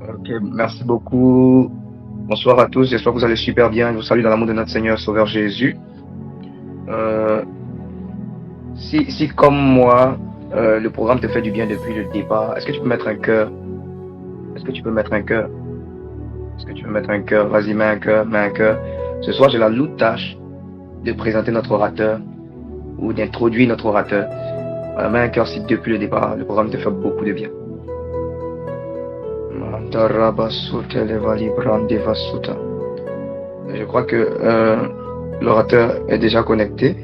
Ok, merci beaucoup. Bonsoir à tous. J'espère que vous allez super bien. Je vous salue dans l'amour de notre Seigneur Sauveur Jésus. Euh, si comme moi, le programme te fait du bien depuis le départ, est-ce que tu peux mettre un cœur? Est-ce que tu peux mettre un cœur? Est-ce que tu peux mettre un cœur? Vas-y, mets un cœur, mets un cœur. Ce soir, j'ai la lourde tâche de présenter notre orateur ou d'introduire notre orateur. Voilà, mets un cœur si depuis le départ, le programme te fait beaucoup de bien. Je crois que l'orateur est déjà connecté.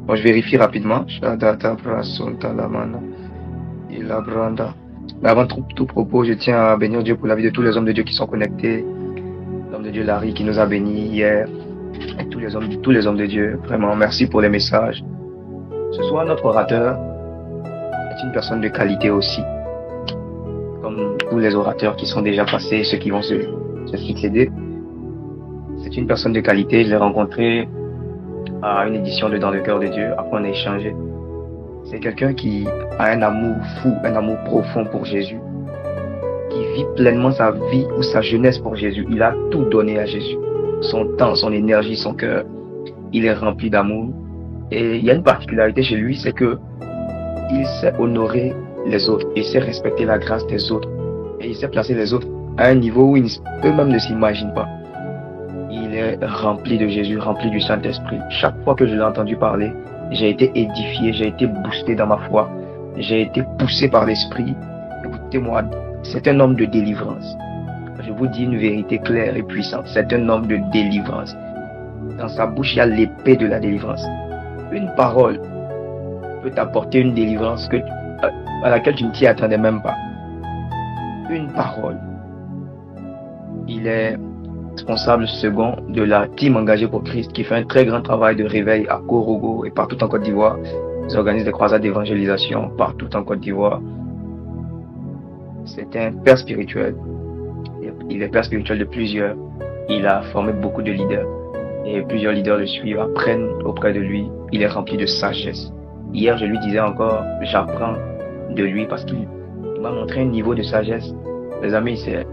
Bon, je vérifie rapidement. Mais avant tout propos, je tiens à bénir Dieu pour la vie de tous les hommes de Dieu qui sont connectés. L'homme de Dieu Larry qui nous a bénis hier. Et tous les hommes de Dieu. Vraiment, merci pour les messages. Ce soir, notre orateur est une personne de qualité aussi. Comme tous les orateurs qui sont déjà passés, ceux qui vont se succéder. C'est une personne de qualité. Je l'ai rencontré à une édition de Dans le cœur de Dieu. Après, on a échangé. C'est quelqu'un qui a un amour fou, un amour profond pour Jésus, qui vit pleinement sa vie ou sa jeunesse pour Jésus. Il a tout donné à Jésus. Son temps, son énergie, son cœur. Il est rempli d'amour. Et il y a une particularité chez lui, c'est que il sait honorer les autres. Il sait respecter la grâce des autres. Et il sait placer les autres à un niveau où eux-mêmes ne s'imaginent pas. Il est rempli de Jésus, rempli du Saint-Esprit. Chaque fois que je l'ai entendu parler, j'ai été édifié, j'ai été boosté dans ma foi, j'ai été poussé par l'Esprit. Écoutez-moi, c'est un homme de délivrance. Je vous dis une vérité claire et puissante. C'est un homme de délivrance. Dans sa bouche, il y a l'épée de la délivrance. Une parole peut t'apporter une délivrance à laquelle tu ne t'y attendais même pas. Une parole. Il est responsable second de la team engagée pour Christ qui fait un très grand travail de réveil à Korogo et partout en Côte d'Ivoire. Ils organisent des croisades d'évangélisation partout en Côte d'Ivoire. C'est un père spirituel. Il est père spirituel de plusieurs. Il a formé beaucoup de leaders. Et plusieurs leaders le suivent, apprennent auprès de lui. Il est rempli de sagesse. Hier, je lui disais encore, j'apprends de lui parce qu'il m'a montré un niveau de sagesse. Les amis, c'est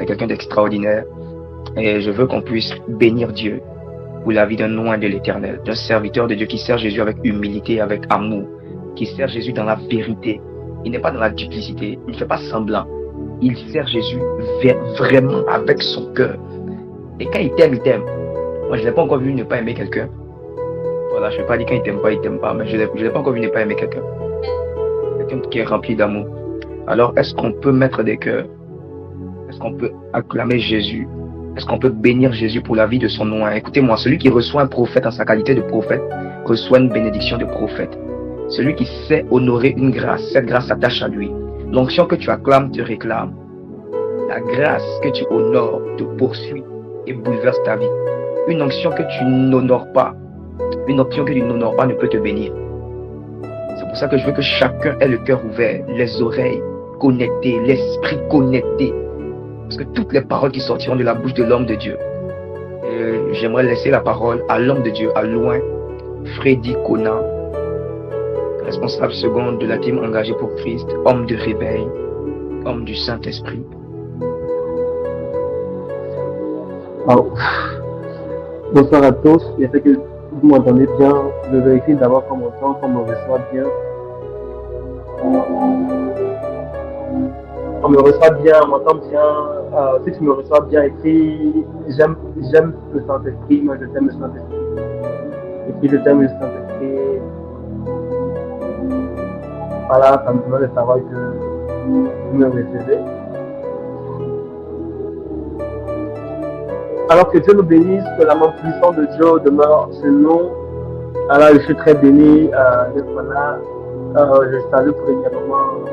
quelqu'un d'extraordinaire. Et je veux qu'on puisse bénir Dieu pour la vie d'un loin de l'Éternel, d'un serviteur de Dieu qui sert Jésus avec humilité, avec amour, qui sert Jésus dans la vérité. Il n'est pas dans la duplicité, il ne fait pas semblant. Il sert Jésus vraiment avec son cœur. Et quand il t'aime, il t'aime. Moi, je ne l'ai pas encore vu ne pas aimer quelqu'un. Voilà, je ne vais pas dire quand il t'aime pas, mais je ne l'ai pas encore vu ne pas aimer quelqu'un. Quelqu'un qui est rempli d'amour. Alors, est-ce qu'on peut mettre des cœurs? Est-ce qu'on peut acclamer Jésus? Est-ce qu'on peut bénir Jésus pour la vie de son nom? Écoutez-moi, celui qui reçoit un prophète en sa qualité de prophète, reçoit une bénédiction de prophète. Celui qui sait honorer une grâce, cette grâce s'attache à lui. L'onction que tu acclames te réclame. La grâce que tu honores te poursuit et bouleverse ta vie. Une onction que tu n'honores pas, ne peut te bénir. C'est pour ça que je veux que chacun ait le cœur ouvert, les oreilles connectées, l'esprit connecté. Parce que toutes les paroles qui sortiront de la bouche de l'homme de Dieu, j'aimerais laisser la parole à l'homme de Dieu, à loin, Freddy Kona, responsable second de la team engagée pour Christ, homme de réveil, homme du Saint-Esprit. Oh. Bonsoir à tous, j'espère que vous m'entendez bien. Je vérifie d'abord qu'on m'entend, qu'on me reçoit bien. On me reçoit bien, on m'entend bien. Si tu me reçois bien, écris j'aime le Saint-Esprit, moi je t'aime le Saint-Esprit. Et puis je t'aime le Saint-Esprit. Voilà, ça me permet de savoir que vous me recevez. Alors que Dieu nous bénisse, que la main puissante de Dieu demeure sur nous. Alors je suis très béni d'être là. Je salue premièrement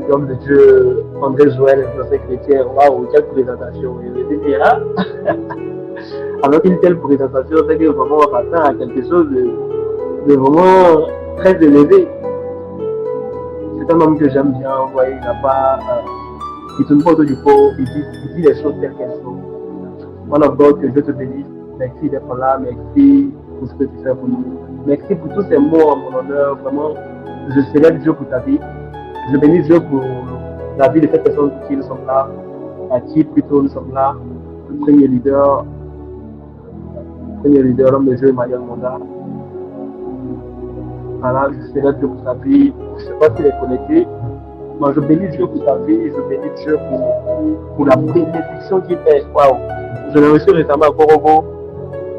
l'homme de Dieu, André Joël, le chrétien. Waouh, quelle présentation! Je vais dire, hein? Avec une telle présentation, c'est que vraiment on s'attend à quelque chose de vraiment très élevé. C'est un homme que j'aime bien, vous voyez, il n'a pas. Il ne tourne pas autour du pot, il dit les choses telles qu'elles sont. Man of God, que Dieu te bénisse. Merci d'être là, merci pour ce que tu fais pour nous. Merci pour tous ces mots en mon honneur. Vraiment, je célèbre Dieu pour ta vie. Je bénis Dieu pour la vie de cette personne pour qui nous sommes là, à qui plutôt nous sommes là. Le premier leader, l'homme de Dieu, Emmanuel Monda. Voilà, je célèbre Dieu pour sa vie. Je ne sais pas s'il est connecté. Moi, je bénis Dieu pour sa vie. Je bénis Dieu pour la bénédiction qu'il fait. Waouh! Je l'ai reçu récemment à Korobo.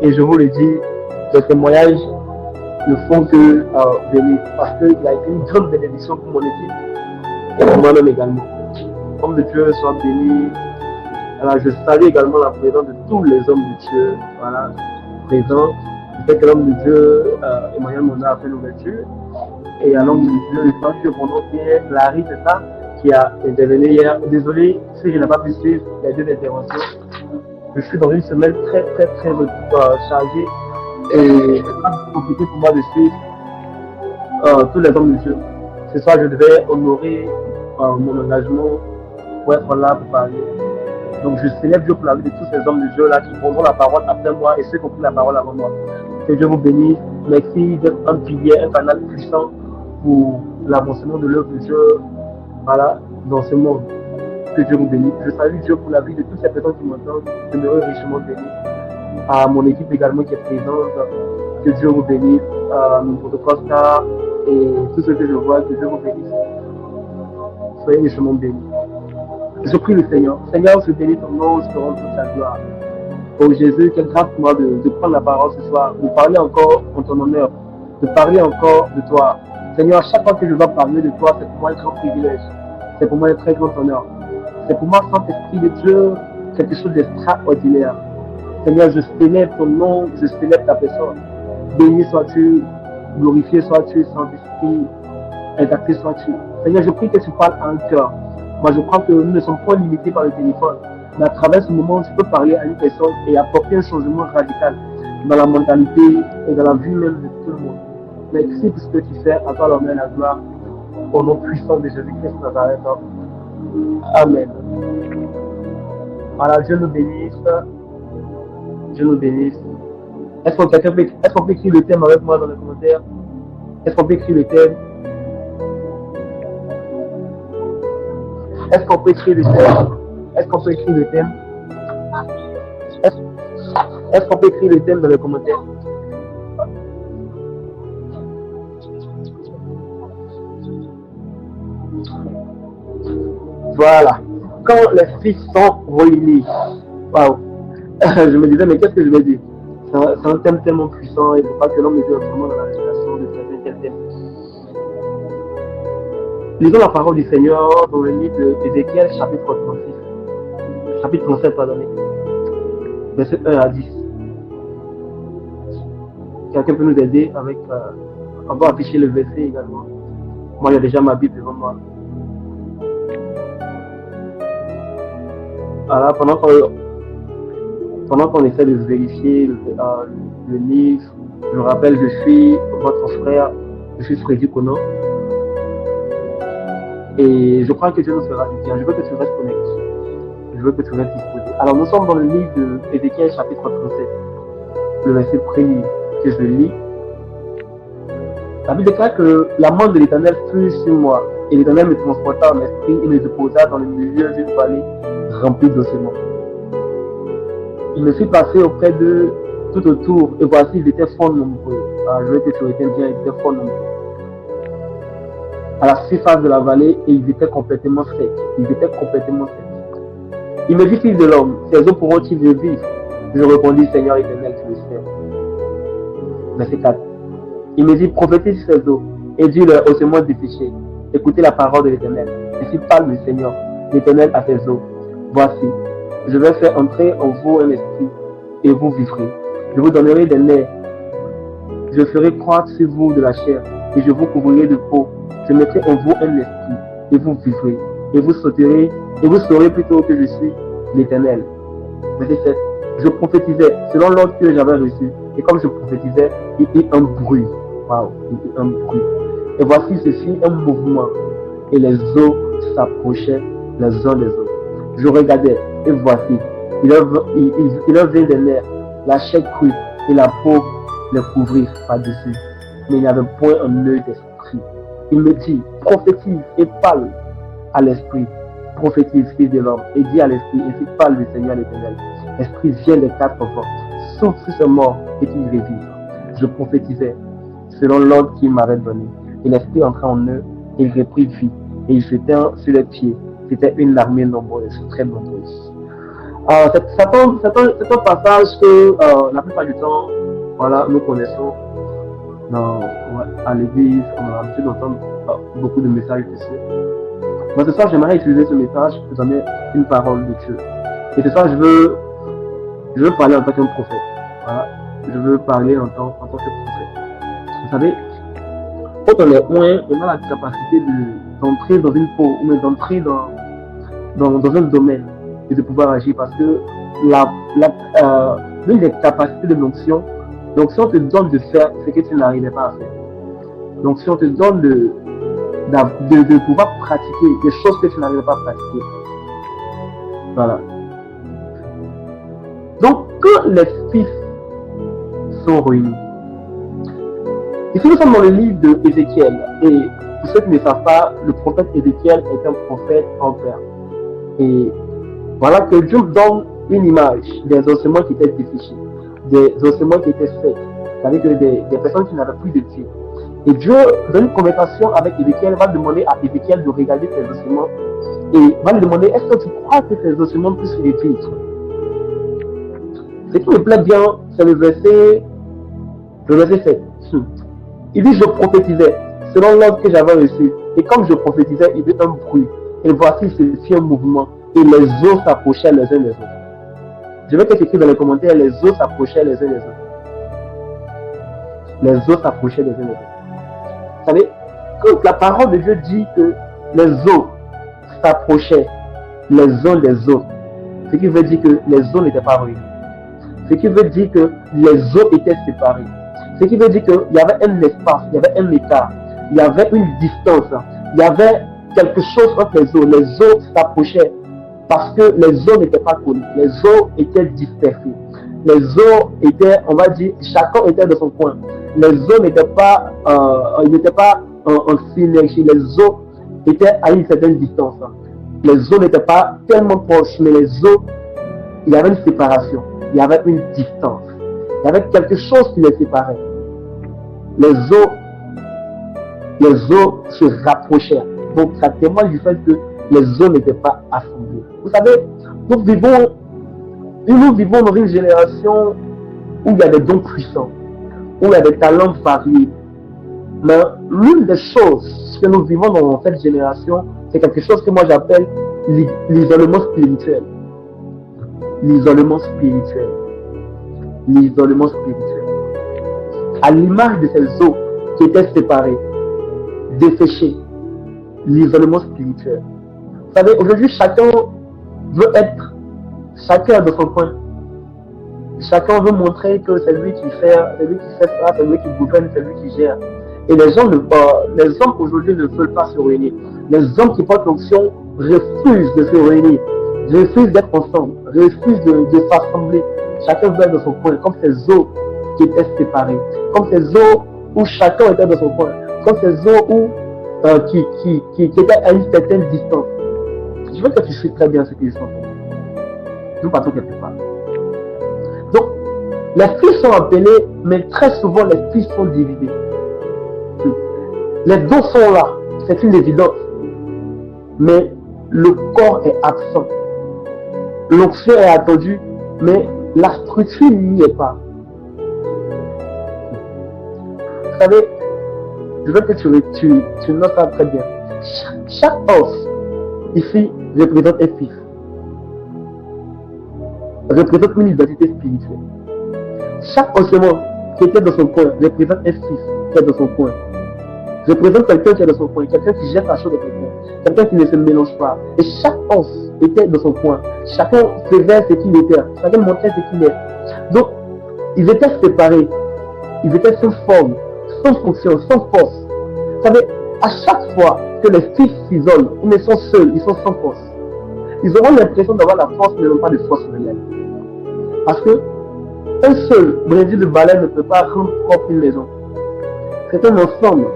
Et je vous le dis, les témoignages ne font que bénir. Parce qu'il a été une grande bénédiction pour mon équipe. Et pour moi-même également. L'homme de Dieu soit béni. Alors, je salue également la présence de tous les hommes de Dieu. Voilà, présents. Je sais que l'homme de Dieu, Emmanuel Monda, a fait l'ouverture. Et à l'homme de Dieu, le temps que mon nom est Larry, c'est ça, qui a intervenu hier. Désolé si je n'ai pas pu suivre les deux interventions. Je suis dans une semaine très chargée. Et c'est compliqué pour moi de suivre tous les hommes de Dieu. Ce soir, je devais honorer mon engagement pour être là pour parler. Donc je célèbre Dieu pour la vie de tous ces hommes de Dieu là qui prendront la parole après moi et ceux qui ont pris la parole avant moi. Que Dieu vous bénisse. Merci d'être un pilier, un canal puissant pour l'avancement de l'œuvre de Dieu, voilà, dans ce monde. Que Dieu vous bénisse. Je salue Dieu pour la vie de toutes ces personnes qui m'entendent. Je me richement béni. À mon équipe également qui est présente. Que Dieu vous bénisse. À mon Costa et tous ceux que je vois, que Dieu vous bénisse. Soyez richement bénis. Je prie le Seigneur. Seigneur, je bénis ton nom, je te rends toute la gloire. Oh Jésus, quelle grâce pour moi de prendre la parole ce soir, de parler encore en ton honneur, de parler encore de toi. Seigneur, chaque fois que je dois parler de toi, c'est pour moi un grand privilège. C'est pour moi un très grand honneur. C'est pour moi, Saint-Esprit de Dieu, quelque chose d'extraordinaire. Seigneur, je célèbre ton nom, je célèbre ta personne. Béni sois-tu, glorifié sois-tu, Saint-Esprit, exalté sois-tu. Seigneur, je prie que tu parles à un cœur. Moi, je crois que nous ne sommes pas limités par le téléphone. Mais à travers ce moment, je peux parler à une personne et apporter un changement radical dans la mentalité et dans la vie même de tout le monde. Merci pour ce que tu fais. À toi l'honneur et la gloire. Au nom puissant de Jésus-Christ Nazareth. Amen. Voilà, Dieu nous bénisse. Dieu nous bénisse. Est-ce qu'on peut écrire le thème avec moi dans les commentaires? Est-ce qu'on peut écrire le thème? Est-ce qu'on peut écrire le thème? Est-ce qu'on peut écrire le thème? Est-ce qu'on peut écrire le thème dans les commentaires? Voilà. Quand les fils sont réunis. Waouh. Je me disais, mais qu'est-ce que je vais dire? C'est un thème tellement puissant et je crois que l'homme est vraiment dans la révélation de traiter quel thème. Lisons la parole du Seigneur dans le livre d'Ézéchiel, chapitre 36. Chapitre 37, pardonnez. Verset 1 à 10. Quelqu'un peut nous aider avec... on va afficher le verset également. Moi, il y a déjà ma Bible devant moi. Voilà, pendant qu'on essaie de vérifier le livre, je rappelle, je suis votre frère, je suis Freddy Kono. Et je crois que Dieu nous fera du bien. Je veux que tu restes connecté. Je veux que tu restes disposé. Alors, nous sommes dans le livre d'Ézéchiel, chapitre 37. Le verset premier que je lis. La Bible déclare que la main de l'Éternel fut sur moi. Et l'Éternel me transporta en esprit et me déposa dans le milieu d'une vallée remplie d'ossements. Il me fit passer auprès d'eux tout autour. Et voici, ils étaient fort nombreux. Alors, je veux que tu retiennes bien, ils étaient fort nombreux. À la surface de la vallée et ils étaient complètement secs. Il me dit, fils de l'homme, ces eaux pourront-ils vivre? Je répondis, Seigneur éternel, tu le sais. Verset 4. Il me dit, prophétise ces eaux et dis-leur ossements desséchés. Écoutez la parole de l'Éternel. Ainsi parle le Seigneur, l'Éternel à ses eaux. Voici, je vais faire entrer en vous un esprit et vous vivrez. Je vous donnerai des nerfs. Je ferai croître sur vous de la chair et je vous couvrirai de peau. Je mettrai en vous un esprit, et vous vivrez, et vous sauterez, et vous saurez plutôt que je suis l'Éternel. Verset 7. Je prophétisais selon l'ordre que j'avais reçu, et comme je prophétisais, il y eut un bruit. Waouh, il y eut un bruit. Et voici ceci, un mouvement, et les eaux s'approchaient les uns des autres. Je regardais, et voici, il leur vint des nerfs, la chair crue, et la peau les couvrit par-dessus. Mais il n'y avait point un œil d'esprit. Il me dit, prophétise et parle à l'esprit prophétise, fils de l'homme, et dis à l'esprit, ainsi parle le Seigneur l'Éternel. Esprit, viens des quatre vents, souffle sur ce mort et qu'il revive. Je prophétisais selon l'ordre qu'il m'avait donné. Et l'esprit entra en eux, et il reprit vie, et ils se tinrent sur les pieds. C'était une armée nombreuse, très nombreuse. C'est un passage que la plupart du temps, voilà, nous connaissons à l'église, on a l'habitude d'entendre beaucoup de messages dessus. Mais ce soir, j'aimerais utiliser ce message pour donner une parole de Dieu. Et ce soir, je veux parler en tant qu'un prophète. Voilà. Je veux parler en tant que prophète. Vous savez, quand on est loin, on a la capacité d'entrer dans une peau, ou d'entrer dans un domaine et de pouvoir agir, parce que l'une des capacités de l'onction te donne de faire ce que tu n'arrivais pas à faire. L'onction te donne de pouvoir pratiquer des choses que tu n'arrivais pas à pratiquer. Voilà. Donc, quand les fils sont réunis, ici nous sommes dans le livre de Ézéchiel, et pour ceux qui ne savent pas, le prophète Ézéchiel est un prophète en père. Et voilà que Dieu donne une image des ossements qui étaient desséchés, des ossements qui étaient secs, c'est-à-dire que des personnes qui n'avaient plus de pieds. Et Dieu, dans une conversation avec Ézéchiel, va demander à Ézéchiel de regarder ses ossements et va lui demander, est-ce que tu crois que ces ossements puissent revivre? Ce qui me plaît bien, c'est le verset 7. Il dit, je prophétisais selon l'ordre que j'avais reçu. Et comme je prophétisais, il y avait un bruit. Et voici, il fit un mouvement. Et les eaux s'approchaient les uns des autres. Je vais t'écrire dans les commentaires, les eaux s'approchaient les uns des autres. Les eaux s'approchaient les uns des autres. Vous savez, quand la parole de Dieu dit que les eaux s'approchaient les uns des autres, ce qui veut dire que les eaux n'étaient pas réunies. Ce qui veut dire que les eaux étaient séparées. Ce qui veut dire qu'il y avait un espace, il y avait un écart, il y avait une distance, il y avait quelque chose entre les eaux. Les eaux s'approchaient parce que les eaux n'étaient pas collées. Les eaux étaient dispersées. Les eaux étaient, on va dire, chacun était de son coin. Les eaux n'étaient pas, en synergie. Les eaux étaient à une certaine distance. Les eaux n'étaient pas tellement proches, mais les eaux, il y avait une séparation. Il y avait une distance. Il y avait quelque chose qui les séparait. Les eaux se rapprochaient. Donc ça témoigne du fait que les eaux n'étaient pas assemblées. Vous savez, nous vivons dans une génération où il y a des dons puissants, où il y a des talents variés. Mais l'une des choses que nous vivons dans cette génération, c'est quelque chose que moi j'appelle l'isolement spirituel. L'isolement spirituel. L'isolement spirituel. À l'image de ces eaux qui étaient séparées, desséchées. L'isolement spirituel. Vous savez, aujourd'hui, chacun veut être chacun dans son coin. Chacun veut montrer que c'est lui qui fait ça, c'est lui qui gouverne, c'est lui qui gère. Et les hommes aujourd'hui ne veulent pas se réunir. Les hommes qui portent l'onction refusent de se réunir, refusent d'être ensemble, refusent de s'assembler. Chacun veut être dans son coin, comme ces eaux qui étaient séparées, comme ces eaux où chacun était dans son coin, comme ces eaux où qui étaient à une certaine distance. Je veux que tu sais très bien ce qu'ils sont. Nous partons quelque part. Donc, les fils sont appelés, mais très souvent les fils sont divisés. Les dons sont là, c'est une évidence. Mais le corps est absent. L'onction est attendue, mais la structure n'y est pas. Vous savez, je veux que tu notes ça très bien. Chaque os ici représente un fils. Représente une identité spirituelle. Chaque ossement qui était dans son coin représente un fils qui est dans son coin. Représente quelqu'un qui est dans son coin, quelqu'un qui jette la chose de quelqu'un, quelqu'un qui ne se mélange pas. Et chaque os était dans son coin. Chacun faisait ce qu'il était. Chacun montrait ce qu'il est. Donc, ils étaient séparés. Ils étaient sans forme, sans fonction, sans force. Vous savez, à chaque fois que les fils s'isolent, ils ne sont seuls, ils sont sans force. Ils auront l'impression d'avoir la force, mais non pas de force réelle. Parce que un seul brésil de balai ne peut pas rendre propre une maison. C'est un ensemble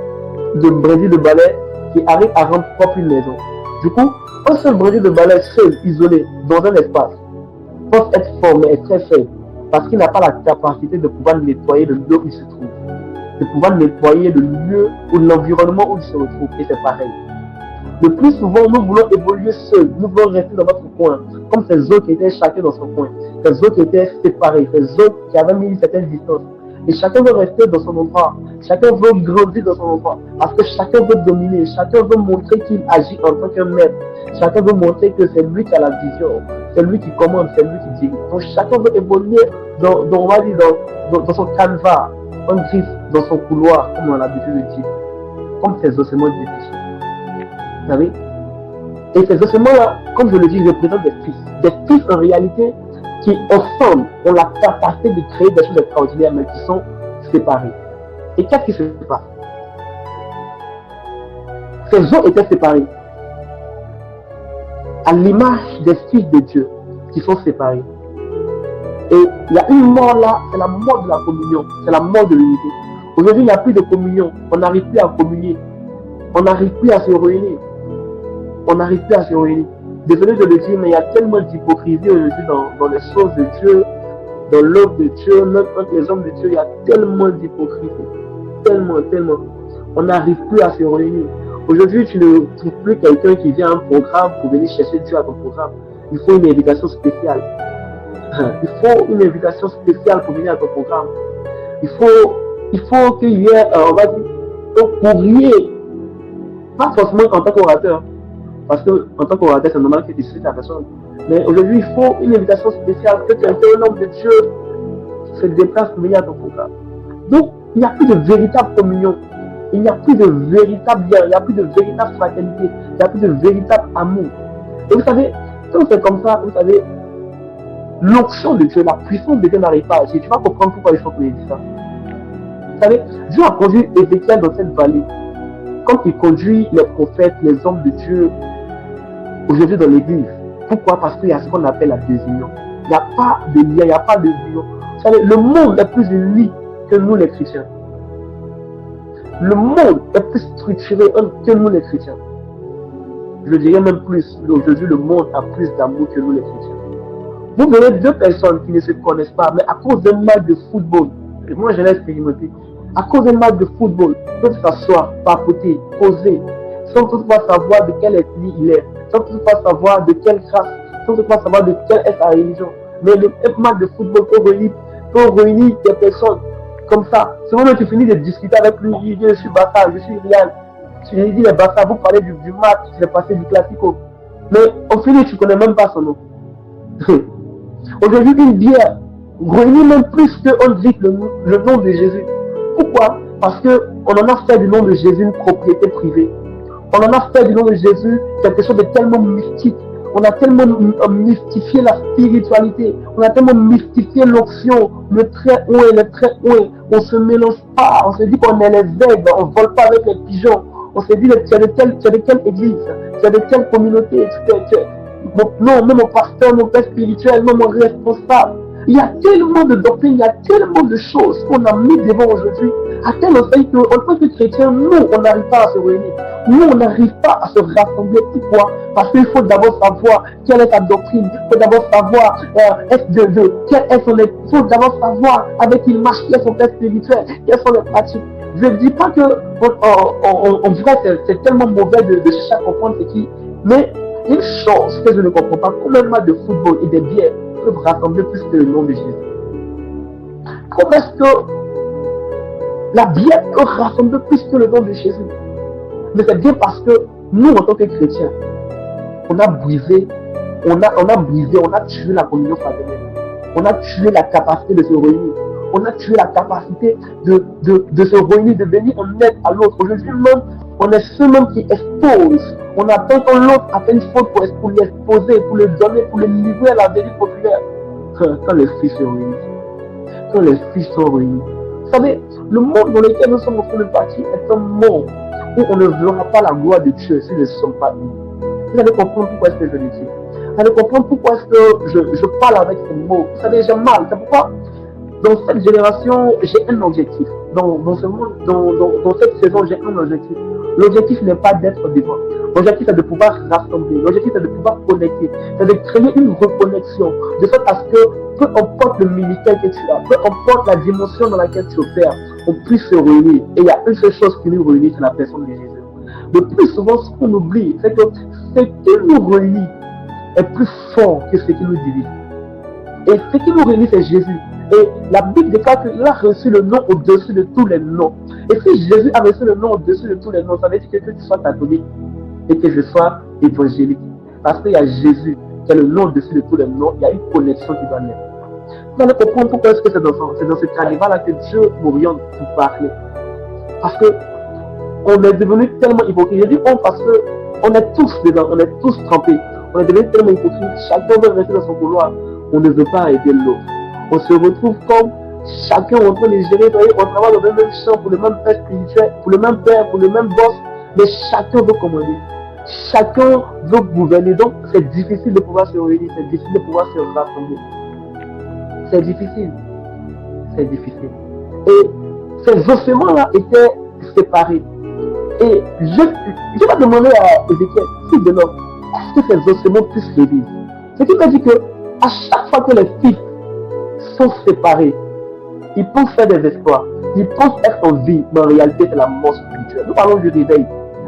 de brésil de balai qui arrive à rendre propre une maison. Du coup, Un seul brebis de balai seul, isolé, dans un espace, peut être formé et très faible parce qu'il n'a pas la capacité de pouvoir nettoyer le lieu où il se trouve, de pouvoir nettoyer le lieu ou l'environnement où il se retrouve. Et c'est pareil. Le plus souvent, nous voulons évoluer seuls, nous voulons rester dans notre coin, comme ces autres qui étaient chacun dans son coin, ces autres qui étaient séparés, ces autres qui avaient mis une certaine distance. Et chacun veut rester dans son endroit, chacun veut grandir dans son endroit, parce que chacun veut dominer, chacun veut montrer qu'il agit en tant qu'un maître, chacun veut montrer que c'est lui qui a la vision, c'est lui qui commande, c'est lui qui dirige. Donc chacun veut évoluer dans son canevas, en griffe, dans son couloir, comme on a l'habitude de dire, comme ces ossements défichés. Vous savez? Et ces ossements-là, comme je le dis, représentent des fils. Des fils en réalité qui ensemble ont la capacité de créer des choses extraordinaires, mais qui sont séparés. Et qu'est-ce qui se passe? Ces os étaient séparés à l'image des fils de Dieu qui sont séparés. Et il y a une mort là, c'est la mort de la communion, c'est la mort de l'unité. Aujourd'hui, il n'y a plus de communion, on n'arrive plus à communier, on n'arrive plus à se réunir. On n'arrive plus à se réunir. Désolé de le dire, mais il y a tellement d'hypocrisie aujourd'hui dans les choses de Dieu, dans l'œuvre de Dieu, même entre les hommes de Dieu, il y a tellement d'hypocrisie. Tellement. On n'arrive plus à se réunir. Aujourd'hui, tu ne trouves plus quelqu'un qui vient à un programme pour venir chercher Dieu à ton programme. Il faut une invitation spéciale. Il faut une invitation spéciale pour venir à ton programme. Il faut qu'il y ait, on va dire, un courrier. Pas forcément en tant qu'orateur. Parce qu'en tant qu'orateur, c'est normal que tu cites la personne. Mais aujourd'hui, il faut une invitation spéciale, que quelqu'un, un homme de Dieu, se déplace pour venir à ton programme. Donc, il n'y a plus de véritable communion. Il n'y a plus de véritable lien. Il n'y a plus de véritable fraternité. Il n'y a plus de véritable amour. Et vous savez, quand c'est comme ça, vous savez, l'onction de Dieu, la puissance de Dieu n'arrive pas à agir. Tu vas comprendre pourquoi il faut que je dise ça. Vous savez, Dieu a conduit Ézéchiel dans cette vallée. Comme il conduit les prophètes, les hommes de Dieu, aujourd'hui dans l'église. Pourquoi? Parce qu'il y a ce qu'on appelle la désunion. Il n'y a pas de lien, il n'y a pas de union. Vous savez, le monde est plus uni que nous les chrétiens. Le monde est plus structuré que nous les chrétiens. Je dirais même plus. Aujourd'hui, le monde a plus d'amour que nous les chrétiens. Vous verrez deux personnes qui ne se connaissent pas, mais à cause d'un match de football, et moi je l'ai expérimenté, à cause d'un match de football, ils peuvent s'asseoir, papoter, causer, sans toutefois savoir de quelle ethnie il est, sans toutefois savoir de quelle race, sans toutefois savoir de quelle est sa religion. Mais le match de football peut réunir des personnes comme ça. Souvent, tu finis de discuter avec lui, il dit je suis Bassa, je suis Rial. Tu lui dis les Bassa, vous parlez du match qui s'est passé du Classico. Mais au final, tu ne connais même pas son nom. Aujourd'hui, une bière réunit même plus qu'on dit le nom de Jésus. Pourquoi? Parce qu'on en a fait du nom de Jésus une propriété privée. On en a fait du nom de Jésus quelque chose de tellement mystique. On a tellement mystifié la spiritualité. On a tellement mystifié l'onction, le très haut et le très haut. On ne se mélange pas. On se dit qu'on est les aigles. On ne vole pas avec les pigeons. On se dit tu es de quelle église, tu es de quelle communauté. Non, même mon pasteur, mon père spirituel, même mon responsable. Il y a tellement de doctrines, il y a tellement de choses qu'on a mis devant aujourd'hui, à tel enseigne qu'en tant que chrétien, nous, on n'arrive pas à se réunir. Nous, on n'arrive pas à se rassembler. Pourquoi? Parce qu'il faut d'abord savoir quelle est ta doctrine. Il faut d'abord savoir quelle est son éthique. Il faut d'abord savoir avec qui il marche, quel est son père spirituel, quelles sont les pratiques. Je ne dis pas que on dirait c'est tellement mauvais de chercher à comprendre ce qui. Mais une chose que je ne comprends pas, comme un match de football et des bières peuvent rassembler plus que le nom de Jésus. Comment est-ce que la bière peut rassembler plus que le nom de Jésus? Mais c'est bien parce que nous, en tant que chrétiens, on a brisé, on a tué la communion fraternelle. On a tué la capacité de se réunir. On a tué la capacité de se réunir, de venir en aide à l'autre. Aujourd'hui même, on est ceux mêmes qui exposent. On attend que l'autre a fait une faute pour l'exposer, pour le donner, pour le livrer à la vérité populaire. Quand les fils se réunissent. Quand les fils sont réunis. Vous savez, le monde dans lequel nous sommes en train de partir est un monde où on ne verra pas la gloire de Dieu si nous ne sommes pas unis. Vous allez comprendre pourquoi est-ce que je le dis. Vous allez comprendre pourquoi est-ce que je parle avec ces mots. Vous savez, j'ai mal. C'est pourquoi dans cette génération, j'ai un objectif. Dans ce monde, dans cette saison, j'ai un objectif. L'objectif n'est pas d'être devant. L'objectif est de pouvoir rassembler. L'objectif est de pouvoir connecter. C'est de créer une reconnexion. De sorte à ce que, peu importe le ministère que tu as, peu importe la dimension dans laquelle tu opères, on puisse se réunir. Et il y a une seule chose qui nous réunit, c'est la personne de Jésus. Le plus souvent, ce qu'on oublie, c'est que ce qui nous réunit est plus fort que ce qui nous divise. Et ce qui nous réunit, c'est Jésus. Et la Bible déclare qu'il a reçu le nom au-dessus de tous les noms. Et si Jésus a reçu le nom au-dessus de tous les noms, ça veut dire que tu sois catholique et que je sois évangélique. Parce qu'il y a Jésus qui est le nom au-dessus de tous les noms, il y a une connexion qui doit naître. Vous allez comprendre pourquoi est-ce que c'est dans ce carnaval-là que Dieu m'oriente pour parler. Parce que on est devenu tellement hypocrite. Je dis on parce qu'on est tous dedans, on est tous trempés. On est devenu tellement hypocrite. Chacun veut rester dans son couloir. On ne veut pas aider l'autre. On se retrouve comme chacun en train de gérer. On travaille dans le même champ pour le même père spirituel, pour le même père, pour le même boss. Mais chacun veut commander. Chacun veut gouverner. Donc c'est difficile de pouvoir se réunir. C'est difficile de pouvoir se rassembler. C'est difficile. C'est difficile. Et ces ossements-là étaient séparés. Et je vais demander à Ézéchiel, fils de l'homme, est-ce que ces ossements puissent revivre? Ce qui veut dire que à chaque fois que les fils sont séparés, ils pensent faire des exploits, ils pensent être en vie, mais en réalité c'est la mort spirituelle. Nous parlons du réveil,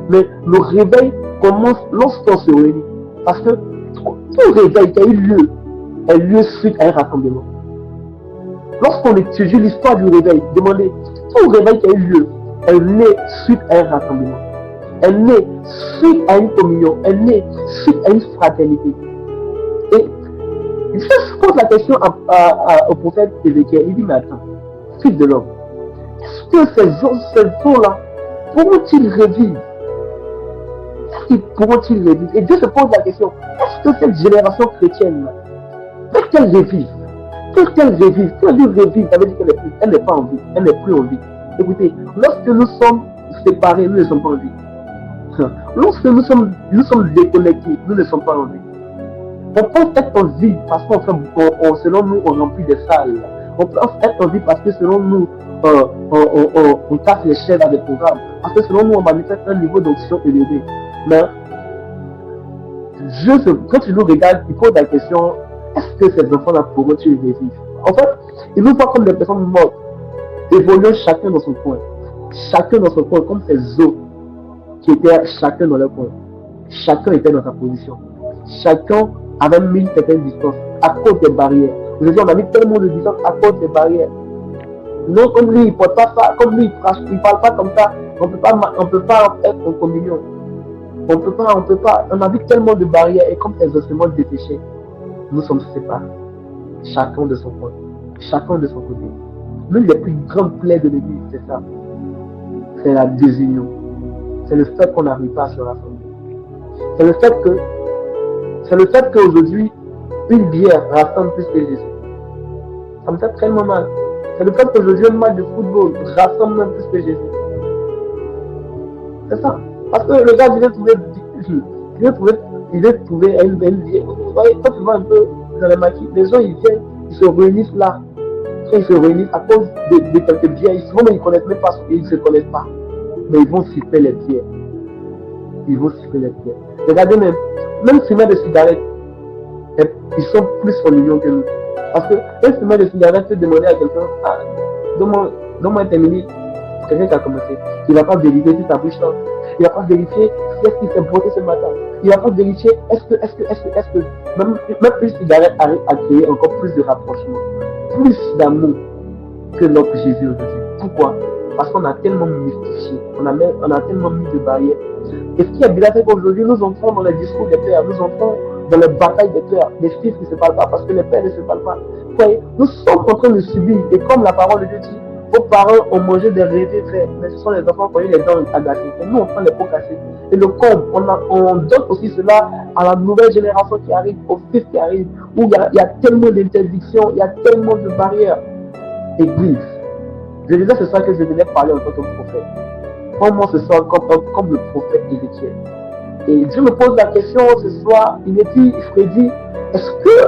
mais le réveil commence lorsqu'on se réunit. Parce que tout réveil qui a eu lieu est lieu suite à un rassemblement. Lorsqu'on étudie l'histoire du réveil, demandez, tout réveil qui a eu lieu est né suite à un rassemblement. Elle est née suite à une communion. Elle est née suite à une fraternité. Et je pose la question au prophète Ézéchiel. Il dit, mais attends, fils de l'homme, est-ce que ces eaux-là pourront-ils revivre? Est-ce qu'ils pourront-ils revivre? Et Dieu se pose la question, est-ce que cette génération chrétienne-là, peut-elle revivre? Peut-elle revivre? Si elle dit revivre, ça veut dire qu'elle n'est pas en vie. Elle n'est plus en vie. Écoutez, lorsque nous sommes séparés, nous ne sommes pas en vie. Lorsque nous sommes déconnectés, nous ne sommes pas en vie. On pense être en vie parce qu'on selon nous, on remplit des salles. On pense être en vie parce que selon nous, on casse les chaînes à des programmes. Parce que selon nous, on manifeste un niveau d'onction élevé. Mais quand tu nous regardes, il pose la question, est-ce que ces enfants-là pourront-ils revivre? En fait, ils nous voient comme des personnes mortes, évoluant chacun dans son coin. Chacun dans son coin, comme ces os qui étaient chacun dans leur coin. Chacun était dans sa position. Chacun avait mis une certaine distance à cause des barrières. Aujourd'hui, on a mis tellement de distance à cause des barrières. Non, comme lui, il ne porte pas ça, comme lui, il ne parle pas comme ça. On ne peut pas être en communion. On peut pas. On a vu tellement de barrières et comme ces ossements déféchés, nous sommes séparés. Chacun de son coin. Chacun de son côté. L'une des plus grandes plaies de l'Église, c'est ça. C'est la désunion. C'est le fait qu'on n'arrive pas à se rassembler. C'est le fait qu'aujourd'hui, une bière rassemble plus que Jésus. Ça me fait tellement mal. C'est le fait qu'aujourd'hui, un match de football rassemble même plus que Jésus. C'est ça. Parce que le gars, il vient trouver une bière. Vous voyez, quand tu vas un peu dans les maquis, les gens, ils viennent, ils se réunissent là. Ils se réunissent à cause de quelques bières. Souvent, ils ne connaissent même pas, ils ne se connaissent pas. Mais ils vont siffler les bières. Ils vont siffler les bières. Regardez même fumeurs de cigarettes, ils sont plus en union que nous. Parce que un fumeur de cigarettes peut demander à quelqu'un, donne-moi 10 minutes. Quelqu'un qui a commencé. Il ne va pas vérifier si ça bouge là. Il ne va pas vérifier si est-ce qu'il s'est brossé ce matin. Il ne va pas vérifier est-ce que même une cigarette arrive à créer encore plus de rapprochement, plus d'amour que notre Jésus aujourd'hui. Pourquoi? Parce qu'on a tellement mystifié, on a tellement mis de barrières. Et ce qui est bizarre, c'est qu'aujourd'hui, nous entrons dans les discours des pères, nous entrons dans les batailles des pères, les fils qui ne se parlent pas, parce que les pères ne se parlent pas. Vous voyez, nous sommes en train de subir, et comme la parole de Dieu dit, vos parents ont mangé des rêves faits, mais ce sont les enfants qui ont eu les dents agacées. Et nous, on prend les pots cassés. Et le comble, on donne aussi cela à la nouvelle génération qui arrive, aux fils qui arrivent, où il y a tellement d'interdictions, il y a tellement de barrières. Église. Je disais ce soir que je venais parler en tant que prophète. Prends-moi ce soir comme le prophète Ézéchiel. Et Dieu me pose la question ce soir, il me dit, Freddy, est-ce que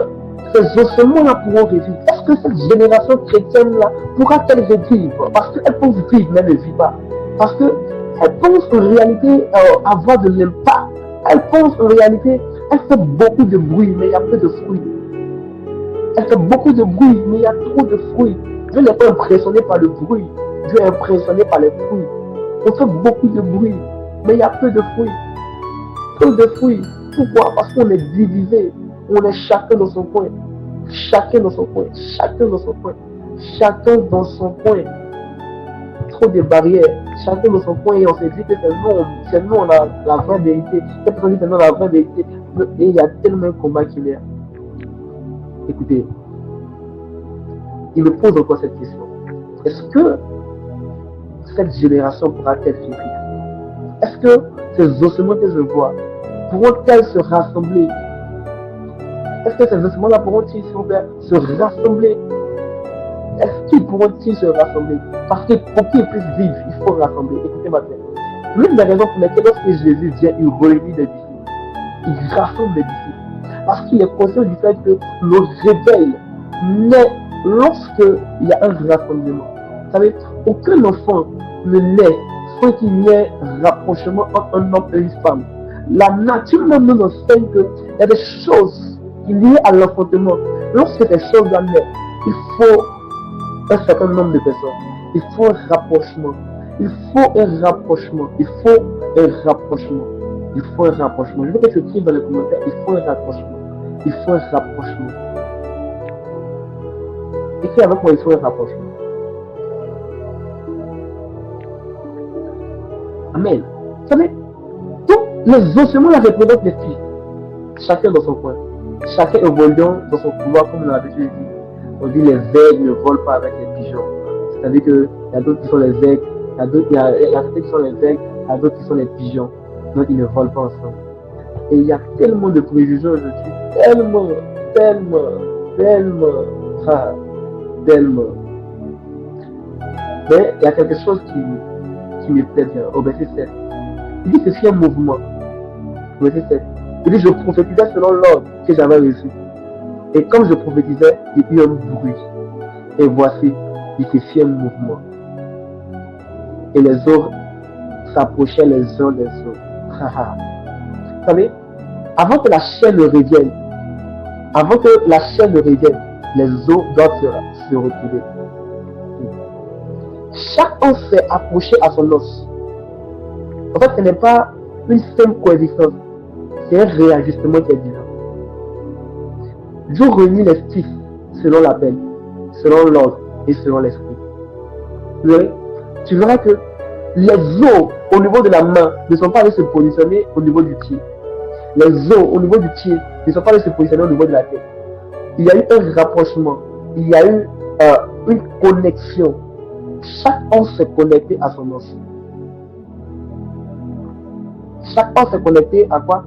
ces ossements-là pourront revivre? Est-ce que cette génération chrétienne-là pourra-t-elle revivre? Parce qu'elle pense vivre, mais ne vit pas. Parce qu'elle pense en réalité avoir de l'impact. Elle pense en réalité, elle fait beaucoup de bruit, mais il y a peu de fruits. Elle fait beaucoup de bruit, mais il y a trop de fruits. Dieu n'est pas impressionné par le bruit. Dieu est impressionné par les fruits. On fait beaucoup de bruit, mais il y a peu de fruits. Peu de fruits. Pourquoi? Parce qu'on est divisé. On est chacun dans son coin. Chacun dans son coin. Chacun dans son coin. Chacun dans son coin. Trop de barrières. Chacun dans son coin et on s'est dit que c'est nous, on a la vraie vérité. Cette personne dit que c'est nous la vraie vérité. Et il y a tellement un combat qu'il y a. Écoutez, il me pose encore cette question. Est-ce que cette génération pourra-t-elle vivre? Est-ce que ces ossements que je vois pourront-elles se rassembler? Est-ce que ces ossements-là pourront-ils se rassembler? Est-ce qu'ils pourront-ils se rassembler? Parce que pour qu'ils puissent vivre, il faut rassembler. Écoutez maintenant. L'une des raisons pour lesquelles lorsque Jésus vient, il réunit les disciples. Il rassemble les disciples. Parce qu'il est conscient du fait que le réveil naît lorsqu'il y a un rassemblement. Vous savez, aucun enfant ne naît sans qu'il y ait rapprochement entre un homme et une femme. La nature même nous enseigne qu'il y a des choses liées à l'enfantement. Lorsque ces choses-là naissent, il faut un certain nombre de personnes. Il faut un rapprochement. Il faut un rapprochement. Il faut un rapprochement. Il faut un rapprochement. Je veux que tu écrives dans les commentaires, il faut un rapprochement. Il faut un rapprochement. Écris avec moi, il faut un rapprochement. Amen. Vous savez, tous les ossements la représentent les filles. Chacun dans son coin. Chacun évoluant dans son pouvoir, comme on l'a l'habitude de dire. On dit les aigles ne volent pas avec les pigeons. C'est-à-dire qu'il y a d'autres qui sont les aigles, il y a certains qui sont les aigles, il y a d'autres qui sont les pigeons. Donc ils ne volent pas ensemble. Et il y a tellement de préjugés aujourd'hui. Tellement. Mais il y a quelque chose qui me plaît bien. Au verset 7. Il dit ceci est un mouvement. Au verset 7. Il dit je prophétisais selon l'ordre que j'avais reçu. Et comme je prophétisais, il y eut un bruit. Et voici, il se fit un mouvement. Et les eaux s'approchaient les uns des autres. Vous savez, avant que la chair ne revienne, les eaux doivent se retrouver. Chaque os s'est approché à son os. En fait, ce n'est pas une simple coexistence, c'est un réajustement qui est divin. Dieu réunit les fils selon la peine, selon l'ordre et selon l'esprit. Tu verras que les os au niveau de la main ne sont pas allés se positionner au niveau du pied. Les os au niveau du pied ne sont pas allés se positionner au niveau de la tête. Il y a eu un rapprochement, il y a eu une connexion. Chaque os s'est connecté à son os. Chaque os s'est connecté à quoi?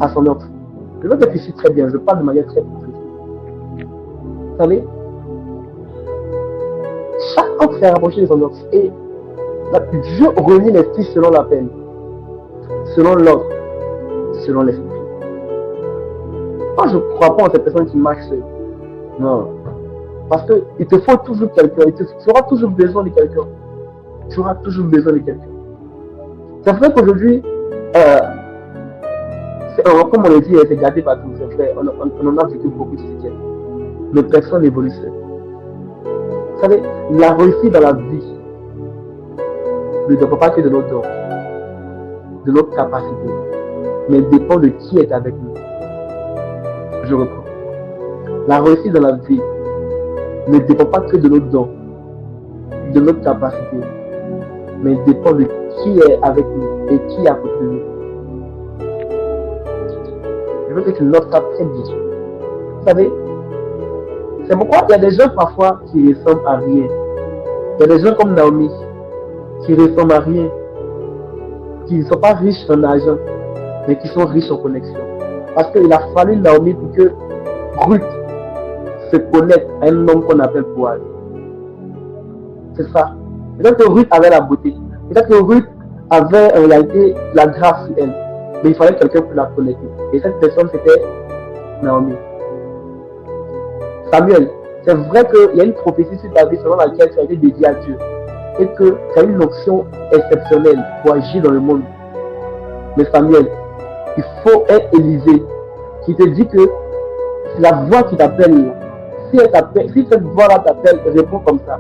À son os. Je veux réfléchir très bien, je parle de manière très prophétique. Vous savez, chaque os s'est rapproché de son os. Et Dieu réunit les fils selon la peine, selon l'ordre, selon l'esprit. Moi, je ne crois pas en ces personnes qui marchent seules. Non. Parce qu'il te faut toujours quelqu'un. Tu auras toujours besoin de quelqu'un. Tu auras toujours besoin de quelqu'un. C'est vrai qu'aujourd'hui, comme on le dit, c'est gâté par tous. C'est vrai, on en a vécu beaucoup de situations. Mais personne n'évolue seul. Vous savez, la réussite dans la vie ne dépend pas que de nos dons, de notre capacité, mais dépend de qui est avec nous. Je reprends. La réussite dans la vie ne dépend pas que de nos dons, de notre capacité, mais dépend de qui est avec nous et qui est à côté de nous. Je veux que tu notes ça très bien. Vous savez, c'est pourquoi il y a des gens parfois qui ressemblent à rien. Il y a des gens comme Naomi qui ressemblent à rien, qui ne sont pas riches en argent, mais qui sont riches en connexion. Parce qu'il a fallu Naomi pour que Ruth se connecte à un homme qu'on appelle Boaz. C'est ça. Peut-être que Ruth avait la beauté. Peut-être que Ruth avait en réalité la grâce sur elle. Mais il fallait quelqu'un pour la connecter. Et cette personne, c'était Naomi. Samuel, C'est vrai qu'il y a une prophétie sur ta vie selon laquelle tu as été dédié à Dieu et que tu as une option exceptionnelle pour agir dans le monde. Mais Samuel, il faut un Élisée qui te dit que la voix qui t'appelle, si cette voix-là t'appelle, réponds comme ça.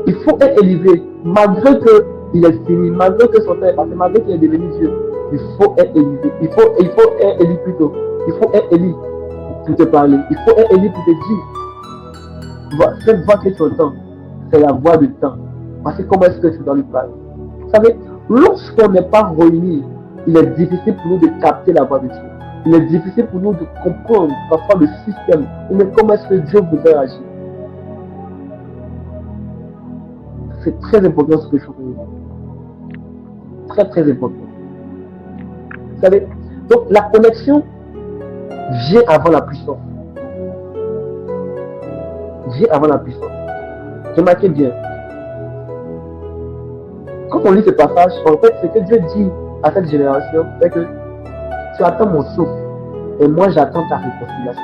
Il faut un Élisée, malgré qu'il est fini, malgré que son temps est passé, malgré qu'il est devenu Dieu. Il faut un Élisée. Il faut un Élie plutôt. Il faut un Élie pour te parler. Il faut un Élie pour te dire. Cette voix que tu entends, c'est la voix du temps. Parce que comment est-ce que tu dois lui parler? Vous savez, lorsqu'on n'est pas réunis, il est difficile pour nous de capter la voix de Dieu. Il est difficile pour nous de comprendre parfois le système. Mais comment est-ce que Dieu voudrait agir? C'est très important ce que je veux dire. Très très important. Vous savez, donc la connexion vient avant la puissance. Vient avant la puissance. Remarquez bien. Quand on lit ce passage, en fait, ce que Dieu dit à cette génération, c'est que tu attends mon souffle et moi j'attends ta réconciliation.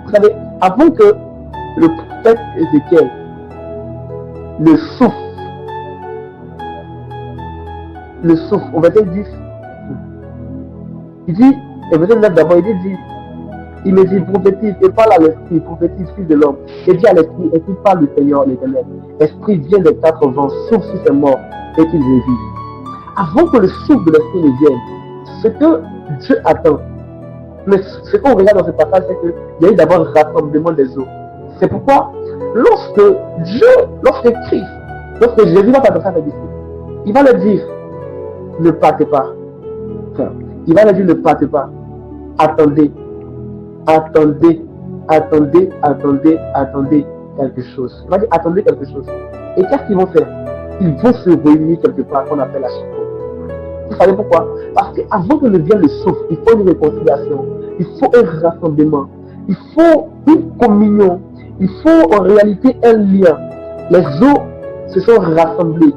Vous savez, avant que le prophète Ézéchiel le souffle, on va dire 10, il dit, et verset 9 d'abord, il me dit, prophétise, et parle à l'esprit, prophétise, fils de l'homme. Et dit à l'esprit, et qu'il parle du Seigneur l'Éternel. Esprit vient des 4 vents, souffle sur ses morts, et qu'il revive. Avant que le souffle de l'esprit ne vienne, ce que Dieu attend, mais ce qu'on regarde dans ce passage, c'est qu'il y a eu d'abord le rassemblement des eaux. C'est pourquoi, lorsque Christ, lorsque Jésus va s'adresser à ses disciples, il va leur dire, ne partez pas. Il va leur dire, ne partez pas. Attendez quelque chose. Il va dire, attendez quelque chose. Et qu'est-ce qu'ils vont faire? Ils vont se réunir quelque part qu'on appelle la Shiloh. Vous savez pourquoi? Parce qu'avant que ne vienne le souffle, il faut une réconciliation, il faut un rassemblement, il faut une communion, il faut en réalité un lien. Les eaux se sont rassemblées,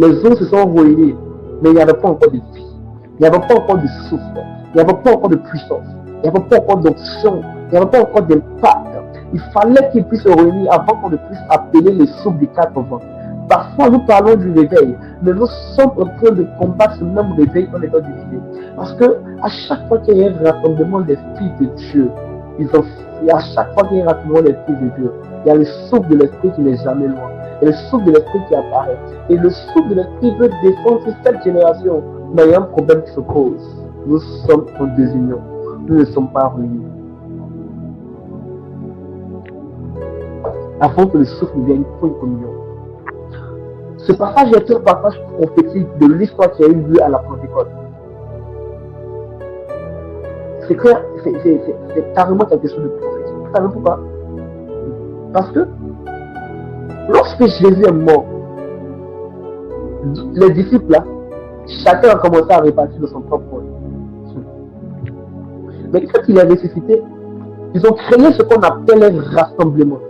les eaux se sont réunies, mais il n'y avait pas encore de vie, il n'y avait pas encore de souffle, il n'y avait pas encore de puissance, il n'y avait pas encore d'option, il n'y avait pas encore d'impact. Il fallait qu'ils puissent se réunir avant qu'on ne puisse appeler les souffles des 4 vents. Parfois, nous parlons du réveil, mais nous sommes en train de combattre ce même réveil en étant divisés. Parce que à chaque fois qu'il y a un rassemblement des filles de Dieu, et à chaque fois qu'il y a un rassemblement des filles de Dieu, il y a le souffle de l'esprit qui n'est jamais loin. Il y a le souffle de l'esprit qui apparaît. Et le souffle de l'esprit veut défendre cette génération. Mais il y a un problème qui se pose. Nous sommes en désunion. Nous ne sommes pas réunis. Avant que le souffle vienne, il faut une communion. Ce passage est un passage prophétique de l'histoire qui a eu lieu à la Pentecôte. C'est clair, c'est carrément quelque chose de prophétique. Vous savez pourquoi? Parce que lorsque Jésus est mort, les disciples là, chacun a commencé à répartir de son propre rôle. Mais quand il est ressuscité, ils ont créé ce qu'on appelle un rassemblement.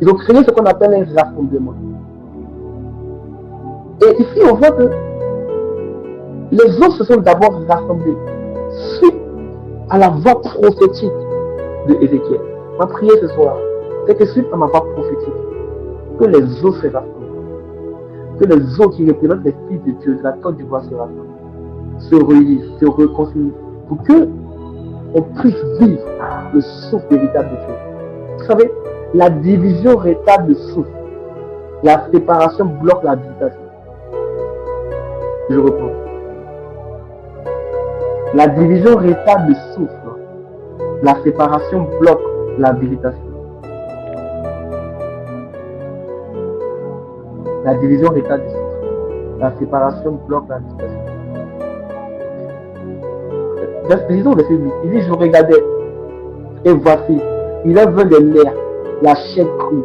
Ils ont créé ce qu'on appelle un rassemblement. Et ici, on voit que les autres se sont d'abord rassemblés suite à la voix prophétique de Ézéchiel. Ma prière ce soir, c'est que suite à ma voix prophétique, que les autres se rassemblent. Que les autres qui représentent les fils de Dieu, de la Côte d'Ivoire se rassemblent, se réunissent, se réconcilient, pour que on puisse vivre le souffle véritable de Dieu. Vous savez, la division rétable le souffle. La séparation bloque la visitation. Je reprends. La division rétable le souffle. La séparation bloque la visitation. La division rétable le souffle. La séparation bloque la visitation. Lisons le film. Il dit, je regardais, et voici, il avait de l'air, la chair crue,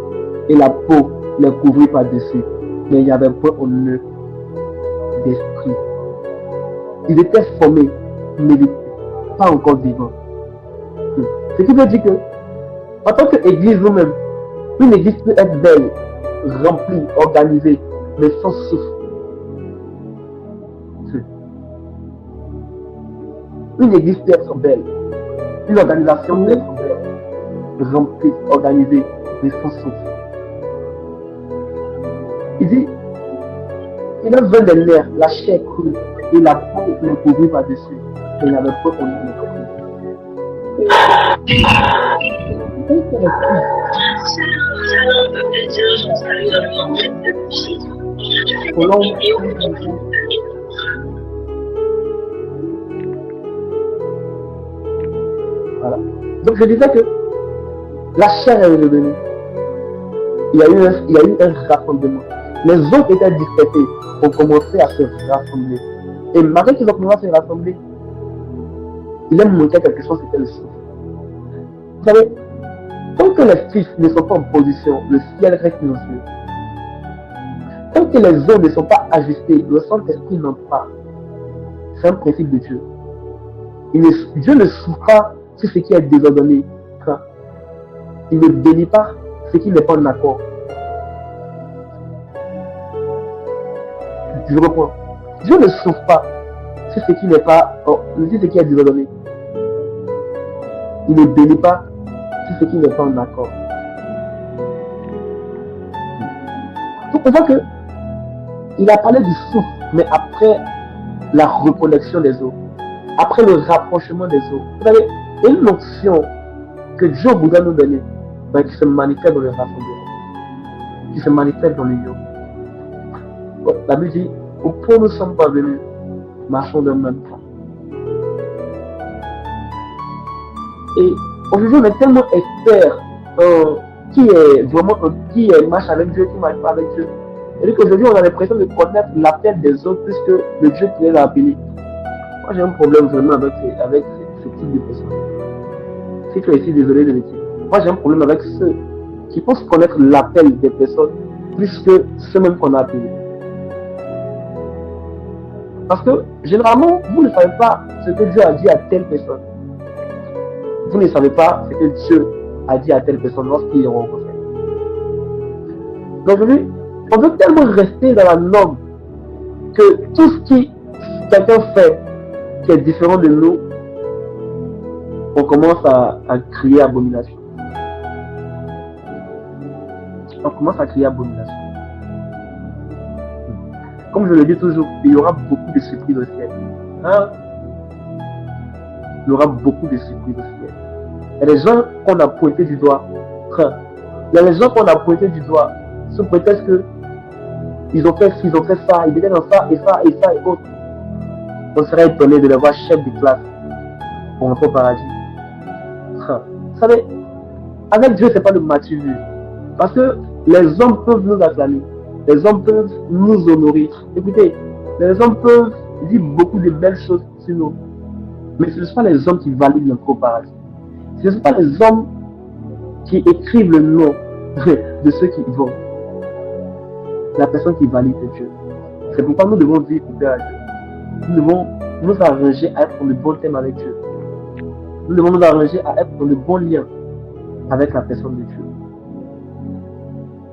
et la peau les couvrit par-dessus. Mais il n'y avait pas en eux d'esprit. Ils étaient formés, mais pas encore vivants. Ce qui veut dire que, en tant qu'église nous-mêmes, une église peut être belle, remplie, organisée, mais sans souffle. Une église peut être belle, une organisation d'être remplie, organisée, mais sans souffle. Il dit, il a besoin des nerfs, la chair crue et la peau le couvrit par-dessus. Et il n'avait pas connu le voilà. Donc je disais que la chair est revenue. Il y a eu un rassemblement. Les autres étaient dispersés, ont commencé à se rassembler. Et malgré qu'ils ont commencé à se rassembler, il a montré quelque chose, c'était le souffle. Vous savez, tant que les fils ne sont pas en position, le ciel reste silencieux. Tant que les hommes ne sont pas ajustés, le Saint-Esprit n'entre pas. C'est un principe de Dieu. Dieu ne souffre pas sur ce qui est désordonné. Il ne bénit pas ce qui n'est pas en accord. Je reprends. Dieu ne souffre pas sur ce qui n'est pas, sur ce qui est désordonné. Il ne bénit pas sur ce qui n'est pas en accord. Donc on voit que il a parlé du souffle, mais après la reconnexion des eaux, après le rapprochement des eaux. Vous savez, il y a une notion que Dieu voudrait nous donner, mais qui se manifeste dans le rassemblement, qui se manifeste dans l'union. La Bible dit, au point où nous ne sommes pas venus, marchons d'un même pas. Et aujourd'hui, on est tellement experts qui marche avec Dieu, qui ne marche pas avec Dieu. Et qu'aujourd'hui, on a l'impression de connaître l'appel des autres plus que le Dieu qui les a appelés. Moi, j'ai un problème vraiment avec ce type de personnes. Si tu es ici, désolé de le dire. Moi, j'ai un problème avec ceux qui pensent connaître l'appel des personnes plus que ceux-mêmes qu'on a appelés. Parce que, généralement, vous ne savez pas ce que Dieu a dit à telle personne. Vous ne savez pas ce que Dieu a dit à telle personne lorsqu'il est rencontré. Donc aujourd'hui, on veut tellement rester dans la norme que tout ce qui quelqu'un fait qui est différent de nous, on commence à crier abomination. On commence à crier abomination. Comme je le dis toujours, il y aura beaucoup de surprises au ciel. Hein? Il y aura beaucoup de surprises au ciel. Il y a des gens qu'on a pointés du doigt. Il y a des gens qu'on a pointés du doigt sous prétexte que ils ont fait ci, ils ont fait ça, ils étaient dans ça et ça et ça et autres. On serait étonné de les voir chef de classe pour entrer au paradis. Vous savez, avec Dieu, c'est pas le mature. Parce que les hommes peuvent nous acclamer. Les hommes peuvent nous honorer. Écoutez, les hommes peuvent dire beaucoup de belles choses sur nous. Mais ce ne sont pas les hommes qui valident notre paradis. Ce ne sont pas les hommes qui écrivent le nom de ceux qui y vont. La personne qui valide c'est Dieu. C'est pourquoi nous devons vivre pour plaire à Dieu. Nous devons nous arranger à être dans le bon thème avec Dieu. Nous devons nous arranger à être dans le bon lien avec la personne de Dieu.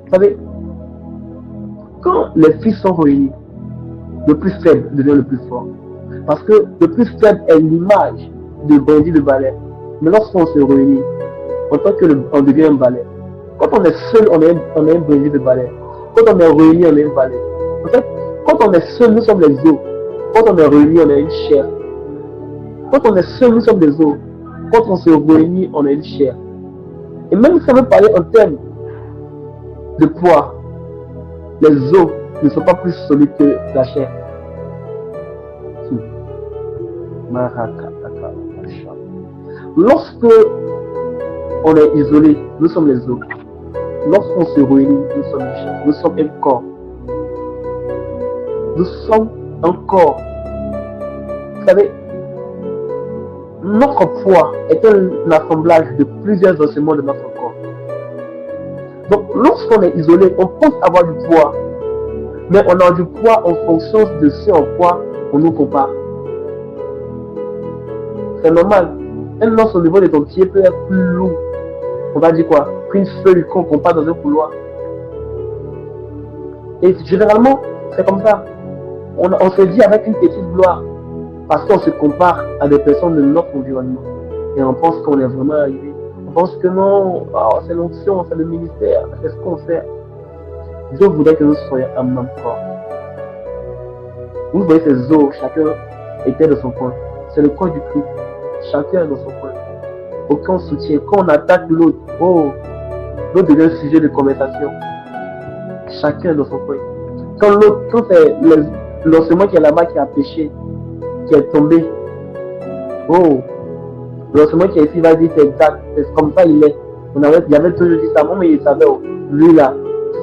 Vous savez, quand les fils sont réunis, le plus faible devient le plus fort. Parce que le plus faible est l'image de bandit de balai. Mais lorsqu'on se réunit, en tant qu'on devient un balai. Quand on est seul, on est un bandit de balai. Quand on est réunis, on est un balai. En fait, quand on est seul, nous sommes les os. Quand on est réunis, on est une chair. Quand on est seul, nous sommes des os. Quand on se réunit, on est une chair. Et même si ça veut parler en termes de poids, les os ne sont pas plus solides que la chair. Lorsque on est isolé, nous sommes les os. Lorsqu'on se réunit, nous sommes une chair. Nous sommes un corps. Nous sommes un corps. Vous savez, notre poids est un assemblage de plusieurs ossements de notre corps. Donc, lorsqu'on est isolé, on pense avoir du poids. Mais on a du poids en fonction de ce en quoi on nous compare. C'est normal. Un os au niveau de ton pied peut être plus lourd. On va dire quoi? Qu'une feuille qu'on compare dans un couloir. Et généralement, c'est comme ça. On se dit avec une petite gloire. Parce qu'on se compare à des personnes de notre environnement. et on pense qu'on est vraiment arrivé. On pense que non, oh, c'est l'onction, c'est le ministère, c'est ce qu'on fait. Dieu voudrait que nous soyons un même corps. Vous voyez ces eaux, chacun était de son coin. C'est le corps du Christ. Chacun est dans son coin. Aucun soutien. Quand on attaque l'autre, oh, l'autre devient un sujet de conversation. Chacun est dans son coin. Quand c'est l'enseignement qui est là-bas qui a péché, qui est tombé, oh, l'enseignement qui est ici va dire c'est exact, c'est comme ça il est. Il avait toujours dit ça, bon, mais il savait, oh, lui là,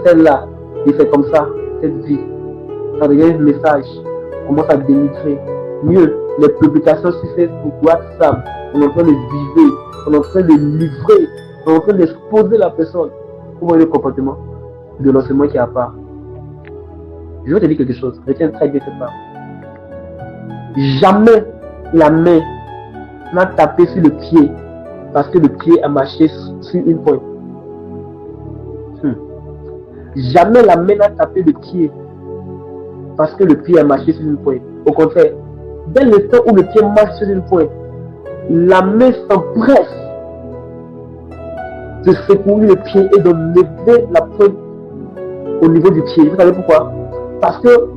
celle-là, il fait comme ça, cette vie. Ça devient un message. On commence à dénigrer. Mieux, les publications sur Facebook, WhatsApp, on est en train de viser, on est en train de livrer, on est en train d'exposer la personne. Vous voyez le comportement de l'enseignement qui est à part. Je vais te dire quelque chose, retiens très bien cette part. Jamais la main n'a tapé sur le pied parce que le pied a marché sur une pointe. Jamais la main n'a tapé le pied parce que le pied a marché sur une pointe. Au contraire, dès le temps où le pied marche sur une pointe, la main s'empresse de secourir le pied et de lever la pointe au niveau du pied. Vous savez pourquoi? Parce que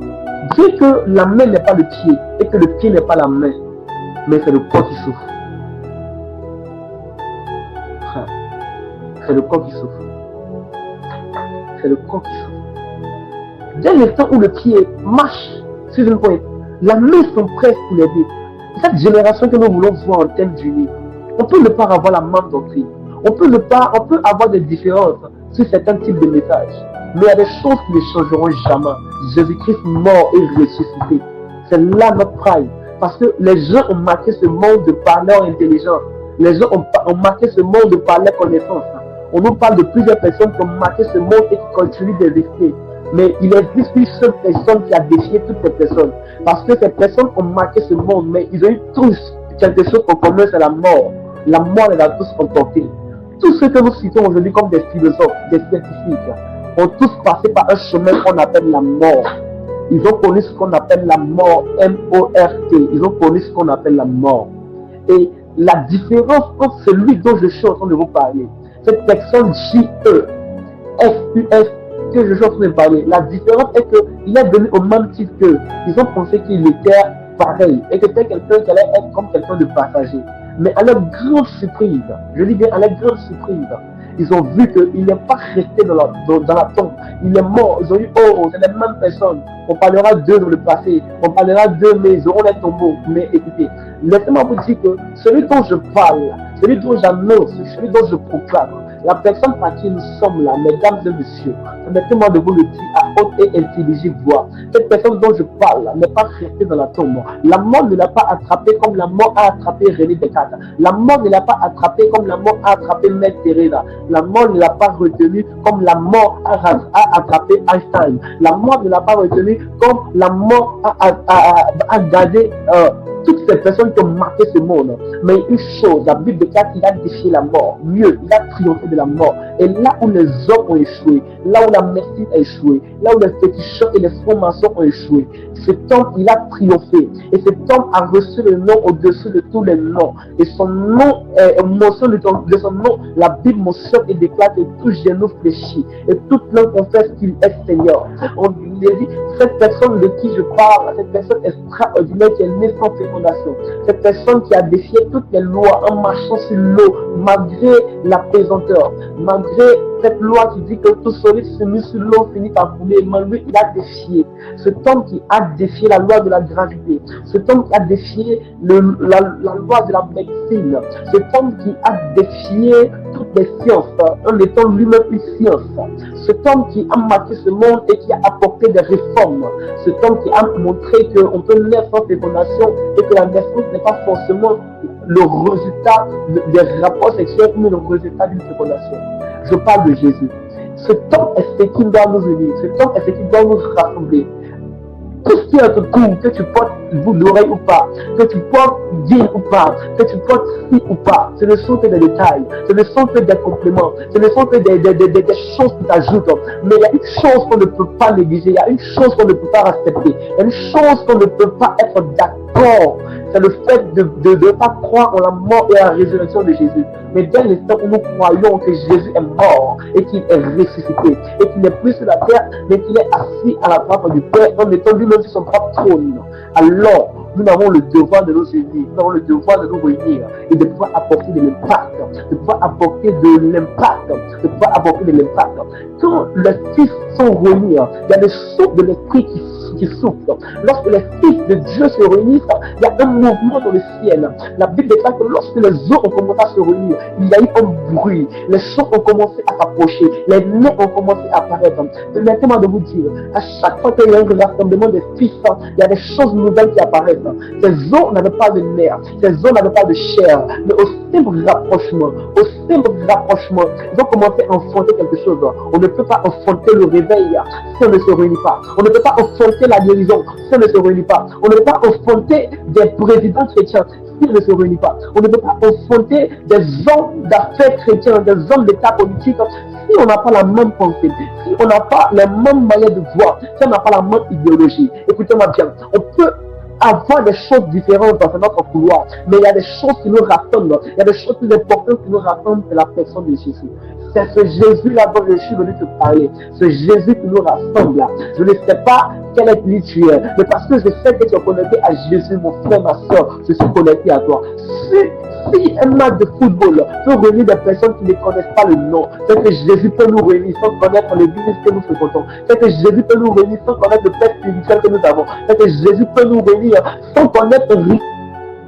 bien que la main n'est pas le pied et que le pied n'est pas la main, mais c'est le corps qui souffre. C'est le corps qui souffre. C'est le corps qui souffre. Dès l'instant où le pied marche sur une pointe, la main s'empresse pour l'aider. Cette génération que nous voulons voir en termes d'unis, on peut ne pas avoir la même doctrine. On peut avoir des différences sur certains types de messages. Mais il y a des choses qui ne changeront jamais. Jésus-Christ mort et ressuscité. C'est là notre pride. Parce que les gens ont marqué ce monde de par leur intelligence. Les gens ont marqué ce monde de par leur connaissance. On nous parle de plusieurs personnes qui ont marqué ce monde et qui continuent d'exister. Mais il existe une seule personne qui a défié toutes ces personnes. Parce que ces personnes ont marqué ce monde, mais ils ont eu tous quelque chose en commun, c'est la mort. La mort les a tous emportés. Tous ceux que nous citons aujourd'hui comme des philosophes, des scientifiques, ont tous passé par un chemin qu'on appelle la mort. Ils ont connu ce qu'on appelle la mort, M-O-R-T. Ils ont connu ce qu'on appelle la mort. Et la différence entre celui dont je suis en train de vous parler, cette personne J-E, F-U-S, que je suis en train de parler, la différence est qu'il est venu au même titre qu'eux. Ils ont pensé qu'il était pareil et que c'était quelqu'un qui allait être comme quelqu'un de passager. Mais à leur grande surprise, je dis bien à leur grande surprise, ils ont vu qu'il n'est pas resté dans la tombe. Il est mort. Ils ont dit, oh, c'est la même personne. On parlera d'eux dans le passé. On parlera d'eux, mais ils auront les tombeaux. Mais écoutez, laissez-moi vous dire que celui dont je parle, celui dont j'annonce, celui dont je proclame, la personne par qui nous sommes là, mesdames et messieurs, permettez-moi de vous le dire à haute et intelligible voix. Cette personne dont je parle n'est pas restée dans la tombe. La mort ne l'a pas attrapé comme la mort a attrapé René Descartes. La mort ne l'a pas attrapé comme la mort a attrapé Mère Teresa. La mort ne l'a pas retenu comme la mort a attrapé Einstein. La mort ne l'a pas retenu comme la mort a gardé toutes ces personnes qui ont marqué ce monde. Mais une chose, la Bible déclare qu'il a défié la mort. Mieux, il a triomphé de la mort. Et là où les hommes ont échoué, là où la médecine a échoué, là où les féticheurs et les francs-maçons ont échoué, cet homme, il a triomphé. Et cet homme a reçu le nom au-dessus de tous les noms. Et son nom, mention de son nom, la Bible mentionne et déclare que tout genou fléchit. Et toute langue confesse qu'il est Seigneur. On lui a dit, cette personne de qui je parle, cette personne extraordinaire qui est née sans fécondation, cette personne qui a défié toutes les lois en marchant sur l'eau, malgré la pesanteur, malgré cette loi qui dit que tout solide se met sur l'eau finit par couler, malgré il a défié. Cet homme qui a défié la loi de la gravité, cet homme qui a défié la loi de la médecine, cet homme qui a défié toutes les sciences en étant lui-même une science, cet homme qui a marqué ce monde et qui a apporté des réformes, cet homme qui a montré qu'on peut naître sans fécondation et que la naissance n'est pas forcément le résultat des rapports sexuels, mais le résultat d'une fécondation. Je parle de Jésus. Cet homme est ce qui doit nous unir, cet homme est ce qui doit nous rassembler. Tout ce qui est à ton cou, que tu portes bout d'oreille ou pas, que tu portes jean ou pas, que tu portes ci ou pas, ce ne sont que des détails, ce ne sont que des compléments, ce ne sont que des choses qui t'ajoutent. Mais il y a une chose qu'on ne peut pas négliger, il y a une chose qu'on ne peut pas accepter, il y a une chose qu'on ne peut pas être corps. C'est le fait de ne pas croire en la mort et la résurrection de Jésus. Mais dès l'instant où nous croyons que Jésus est mort et qu'il est ressuscité et qu'il n'est plus sur la terre, mais qu'il est assis à la droite du Père en étant lui-même sur son propre trône, alors nous avons le devoir de nous unir, nous avons le devoir de nous réunir et de pouvoir apporter de l'impact, de pouvoir apporter de l'impact, de pouvoir apporter de l'impact. Quand les fils sont réunis, il y a des souffles de l'esprit qui soufflent. Lorsque les fils de Dieu se réunissent, il y a un mouvement dans le ciel. La Bible déclare que lorsque les eaux ont commencé à se réunir, il y a eu un bruit. Les choses ont commencé à s'approcher. Les nez ont commencé à apparaître. Permettez-moi de vous dire, à chaque fois qu'il y a un rassemblement des fils, il y a des choses nouvelles qui apparaissent. Ces eaux n'avaient pas de nerfs, ces eaux n'avaient pas de chair, mais au simple rapprochement, ils ont commencé à enfanter quelque chose. On ne peut pas enfanter le réveil si on ne se réunit pas. On ne peut pas enfanter la guérison si on ne se réunit pas. On ne peut pas enfanter des présidents chrétiens si on ne se réunit pas. On ne peut pas enfanter des hommes d'affaires chrétiens, des hommes d'état politique si on n'a pas la même pensée, si on n'a pas les mêmes manières de voir, si on n'a pas la même idéologie. Écoutez-moi bien, on peut avoir des choses différentes dans notre couloir, mais il y a des choses qui nous rassemblent, il y a des choses plus importantes qui nous rassemblent, c'est la personne de Jésus. C'est ce Jésus-là dont je suis venu te parler, ce Jésus qui nous rassemble. Je ne sais pas quel est tu es, mais parce que je sais que tu es connecté à Jésus, mon frère, ma soeur, je suis connecté à toi. Si un match de football peut réunir des personnes qui ne connaissent pas le nom, c'est que Jésus peut nous réunir sans connaître le business que nous fréquentons. C'est que Jésus peut nous réunir sans connaître le père spirituel que nous avons. C'est que Jésus peut nous réunir sans connaître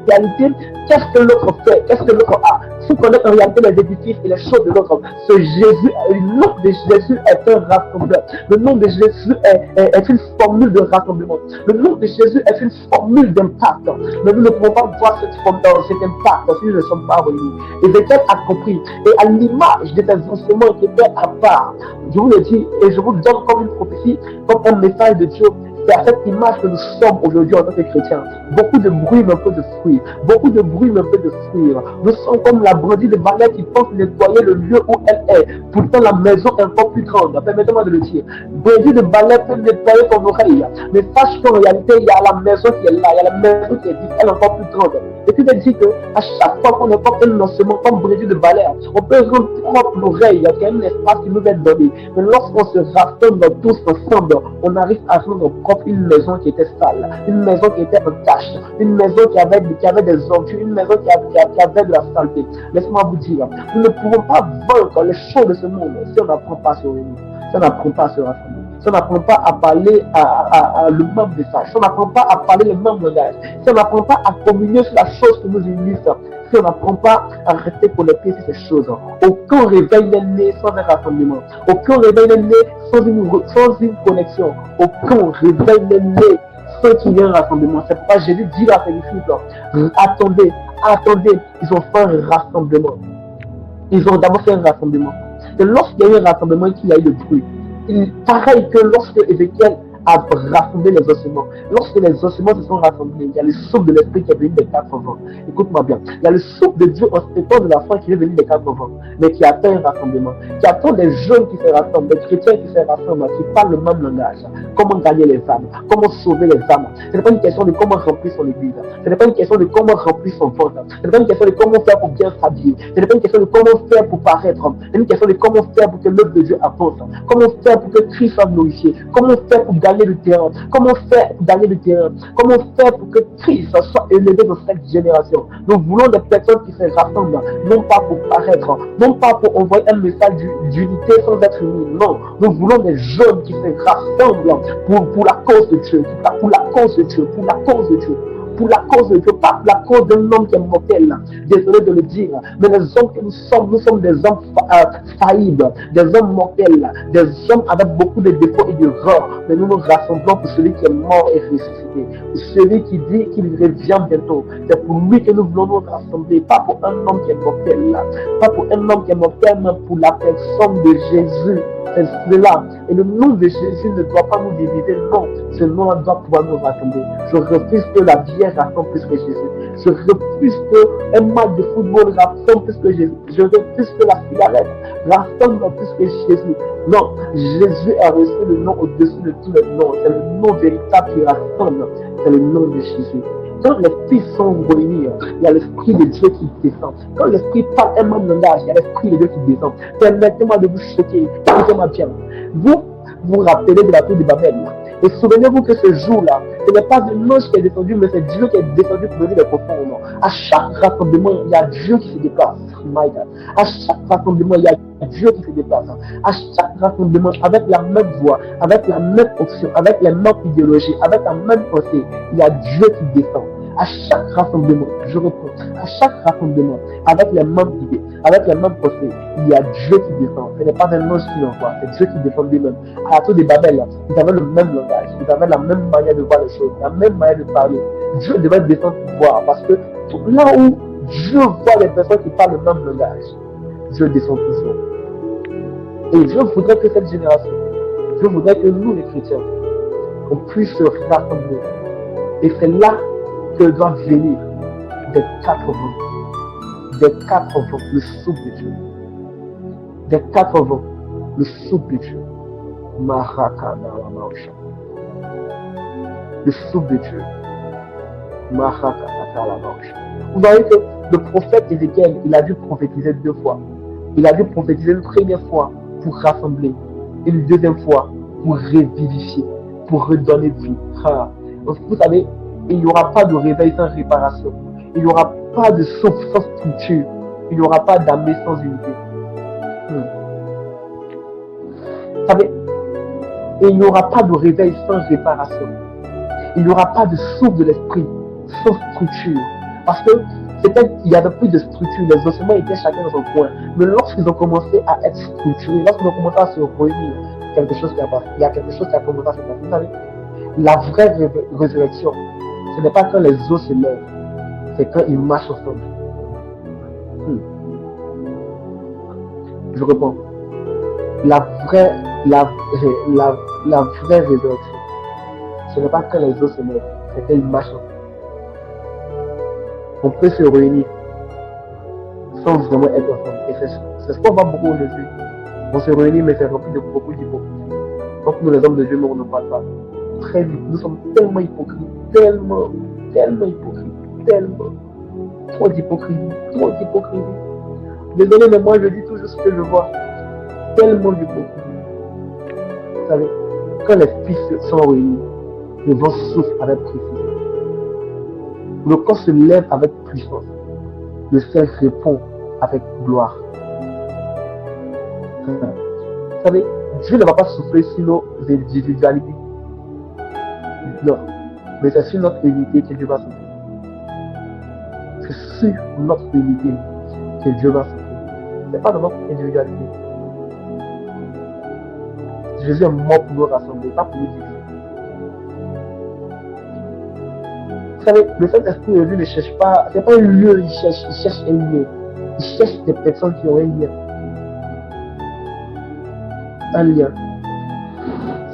réalité, qu'est-ce que l'autre fait, qu'est-ce que l'autre a, sans connaître en réalité les édifices et les choses de l'autre. Ce Jésus, le nom de Jésus est un rassembleur. Le nom de Jésus est une formule de rassemblement. Le nom de Jésus est une formule d'impact. Mais nous ne pouvons pas voir cet impact si nous ne sommes pas réunis. Ézéchiel a compris. Et à l'image de ces enseignements qui étaient à part, je vous le dis et je vous le donne comme une prophétie, comme un message de Dieu. C'est à cette image que nous sommes aujourd'hui en tant que chrétiens. Beaucoup de bruit, mais peu de fruits. Beaucoup de bruit, mais peu de fruits. Nous sommes comme la brebis de Balaam qui pense nettoyer le lieu où elle est. Pourtant, la maison est encore plus grande. Permettez-moi de le dire. Brebis de Balaam peut nettoyer ton oreille. Mais sache qu'en réalité, il y a la maison qui est là. Il y a la maison qui est dite. Elle est encore plus grande. Et tu te dis qu'à chaque fois qu'on apporte un lancement comme brebis de Balaam, on peut rendre propre l'oreille. Il y a quand même un espace qui nous est donné. Mais lorsqu'on se rassemble tous ensemble, on arrive à rendre propre une maison qui était sale, une maison qui était en tache, une maison qui avait des ordures, une maison qui avait de la saleté. Laisse-moi vous dire, nous ne pouvons pas vaincre les choses de ce monde si on n'apprend pas à se réunir, si on n'apprend pas à se rassembler, si on n'apprend pas à parler à le même message, si on n'apprend pas à parler le même langage, si on n'apprend pas à communier sur la chose qui nous unisse, si on n'apprend pas à rester connecté sur ces choses. Aucun réveil n'est né sans un rassemblement. Aucun réveil n'est né sans une connexion. Aucun réveil n'est né sans qu'il y ait un rassemblement. C'est pourquoi Jésus dit à ses disciples, attendez, ils ont fait un rassemblement. Ils ont d'abord fait un rassemblement. Et lorsqu'il y a eu un rassemblement, qu'il y a eu le bruit. Pareil que lorsque Ézéchiel a rassemblé les ossements. Lorsque les ossements se sont rassemblés, il y a le souffle de l'esprit qui est venu des 4 vents. Écoute-moi bien. Il y a le souffle de Dieu en ce de la foi qui est venu des 4 vents, mais qui attend un rassemblement, qui attend des jeunes qui se rassemblent, des chrétiens qui se rassemblent, qui parlent le même langage. Comment gagner les âmes, comment sauver les âmes. Ce n'est pas une question de comment remplir son église. Ce n'est pas une question de comment remplir son ventre. Ce n'est pas une question de comment faire pour bien s'habiller. Ce n'est pas une question de comment faire pour paraître. C'est une question de comment faire pour que l'œuvre de Dieu avance. Comment faire pour que Christ soit glorifié. Comment faire pour gagner le terrain. Comment faire pour gagner le terrain. Comment faire pour que Christ soit élevé dans cette génération. Nous voulons des personnes qui se rassemblent, non pas pour paraître, non pas pour envoyer un message d'unité sans être unis. Non, nous voulons des jeunes qui se rassemblent pour la cause de Dieu, pour la cause de Dieu, pour la cause de Dieu. Pour la cause de Dieu, pas pour la cause d'un homme qui est mortel, désolé de le dire, mais les hommes que nous sommes des hommes faillibles, des hommes mortels, des hommes avec beaucoup de défauts et d'erreurs, mais nous nous rassemblons pour celui qui est mort et ressuscité, pour celui qui dit qu'il revient bientôt. C'est pour lui que nous voulons nous rassembler, pas pour un homme qui est mortel, pas pour un homme qui est mortel, mais pour la personne de Jésus. C'est cela. Et le nom de Jésus ne doit pas nous diviser, non. Ce nom doit pouvoir nous rassembler. Je refuse que la bière rassemble plus que Jésus. Je refuse qu'un match de football rassemble plus que Jésus. Je refuse que la cigarette rassemble plus que Jésus. Non, Jésus a reçu le nom au-dessus de tous les noms. C'est le nom véritable qui rassemble. C'est le nom de Jésus. Quand les esprits sont réunis, il y a l'esprit de Dieu qui descend. Quand l'esprit parle un même langage, il y a l'esprit de Dieu qui descend. Permettez-moi de vous choquer. Écoutez-moi bien. Vous vous rappelez de la tour de Babel. Et souvenez-vous que ce jour-là, ce n'est pas un ange qui est descendu, mais c'est Dieu qui est descendu pour venir les profonds. À chaque rassemblement, il y a Dieu qui se déplace. My God. À chaque rassemblement, il y a Dieu qui se déplace. À chaque rassemblement, avec la même voix, avec la même option, avec les mêmes idéologies, avec la même pensée, il y a Dieu qui descend. À chaque rassemblement, je reprends, à chaque rassemblement, avec les mêmes idées, avec les mêmes pensées, il y a Dieu qui descend. Ce n'est pas un ange qui l'envoie, c'est Dieu qui descend lui-même. À la tour de Babel, ils avaient le même langage, ils avaient la même manière de voir les choses, la même manière de parler. Dieu devait descendre pour voir, parce que là où Dieu voit les personnes qui parlent le même langage, Dieu descend toujours. Et je voudrais que cette génération, je voudrais que nous les chrétiens, on puisse se rassembler. Et c'est là que doit venir des 4 vents. Des 4 vents, le souffle de Dieu. Des 4 vents, le souffle de Dieu. Le souffle de Dieu. Vous voyez que le prophète Ézéchiel, il a dû prophétiser 2 fois. Il a dû prophétiser une première fois pour rassembler, et une deuxième fois pour revivifier, pour redonner vie. Vous savez, il n'y aura pas de réveil sans réparation. Il n'y aura pas de souffle sans structure. Il n'y aura pas d'armée sans unité. Vous savez, et il n'y aura pas de réveil sans réparation. Il n'y aura pas de souffle de l'esprit sans structure. Parce que peut-être qu'il y avait plus de structure, les ossements étaient chacun dans son coin. Mais lorsqu'ils ont commencé à être structurés, lorsqu'ils ont commencé à se réunir, quelque chose qui a passé. Il y a quelque chose qui a commencé à se passer. Vous savez, la vraie résurrection, ce n'est pas quand les os se lèvent, c'est quand ils marchent ensemble. Je reprends. La vraie résurrection, ce n'est pas quand les os se lèvent, c'est quand ils marchent ensemble. On peut se réunir sans vraiment être ensemble. Et c'est ce qu'on voit beaucoup aujourd'hui. On se réunit, mais c'est rempli de beaucoup d'hypocrisie. Donc nous, les hommes de Dieu, on ne parle pas. Très vite, nous sommes tellement hypocrites, tellement hypocrites, tellement. Trop d'hypocrisie. Désolé, mais moi je dis toujours ce que je vois. Tellement d'hypocrisie. Vous savez, quand les fils sont réunis, le vent souffle avec précision. Le corps se lève avec puissance. Le ciel répond avec gloire. Vous savez, Dieu ne va pas souffler sur nos individualités. Non. Mais c'est sur notre unité que Dieu va souffler. C'est sur notre unité que Dieu va souffler. Ce n'est pas dans notre individualité. Jésus est mort pour nous rassembler, pas pour nous diviser. Vous savez, le Saint-Esprit de Dieu ne cherche pas, c'est pas un lieu, il cherche un lieu. Il cherche des personnes qui ont un lien. Un lien.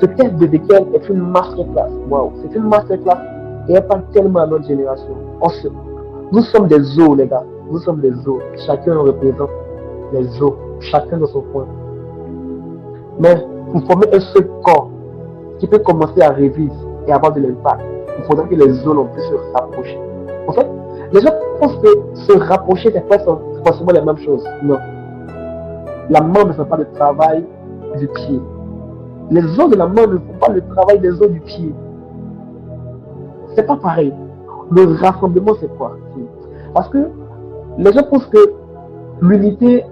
Ce texte d'Ézéchiel est une masterclass. Waouh, c'est une masterclass et elle parle tellement à notre génération. Nous sommes des os, les gars. Nous sommes des os. Chacun représente les os, chacun dans son coin. Mais pour former un seul corps qui peut commencer à revivre et avoir de l'impact, il faudrait que les os puissent se rapprocher. En fait, les gens pensent que se rapprocher, c'est pas forcément la même chose. Non. La main ne fait pas le travail du pied. Les os de la main ne font pas le travail des os du pied. C'est pas pareil. Le rassemblement, c'est quoi? Parce que les gens pensent que l'unité,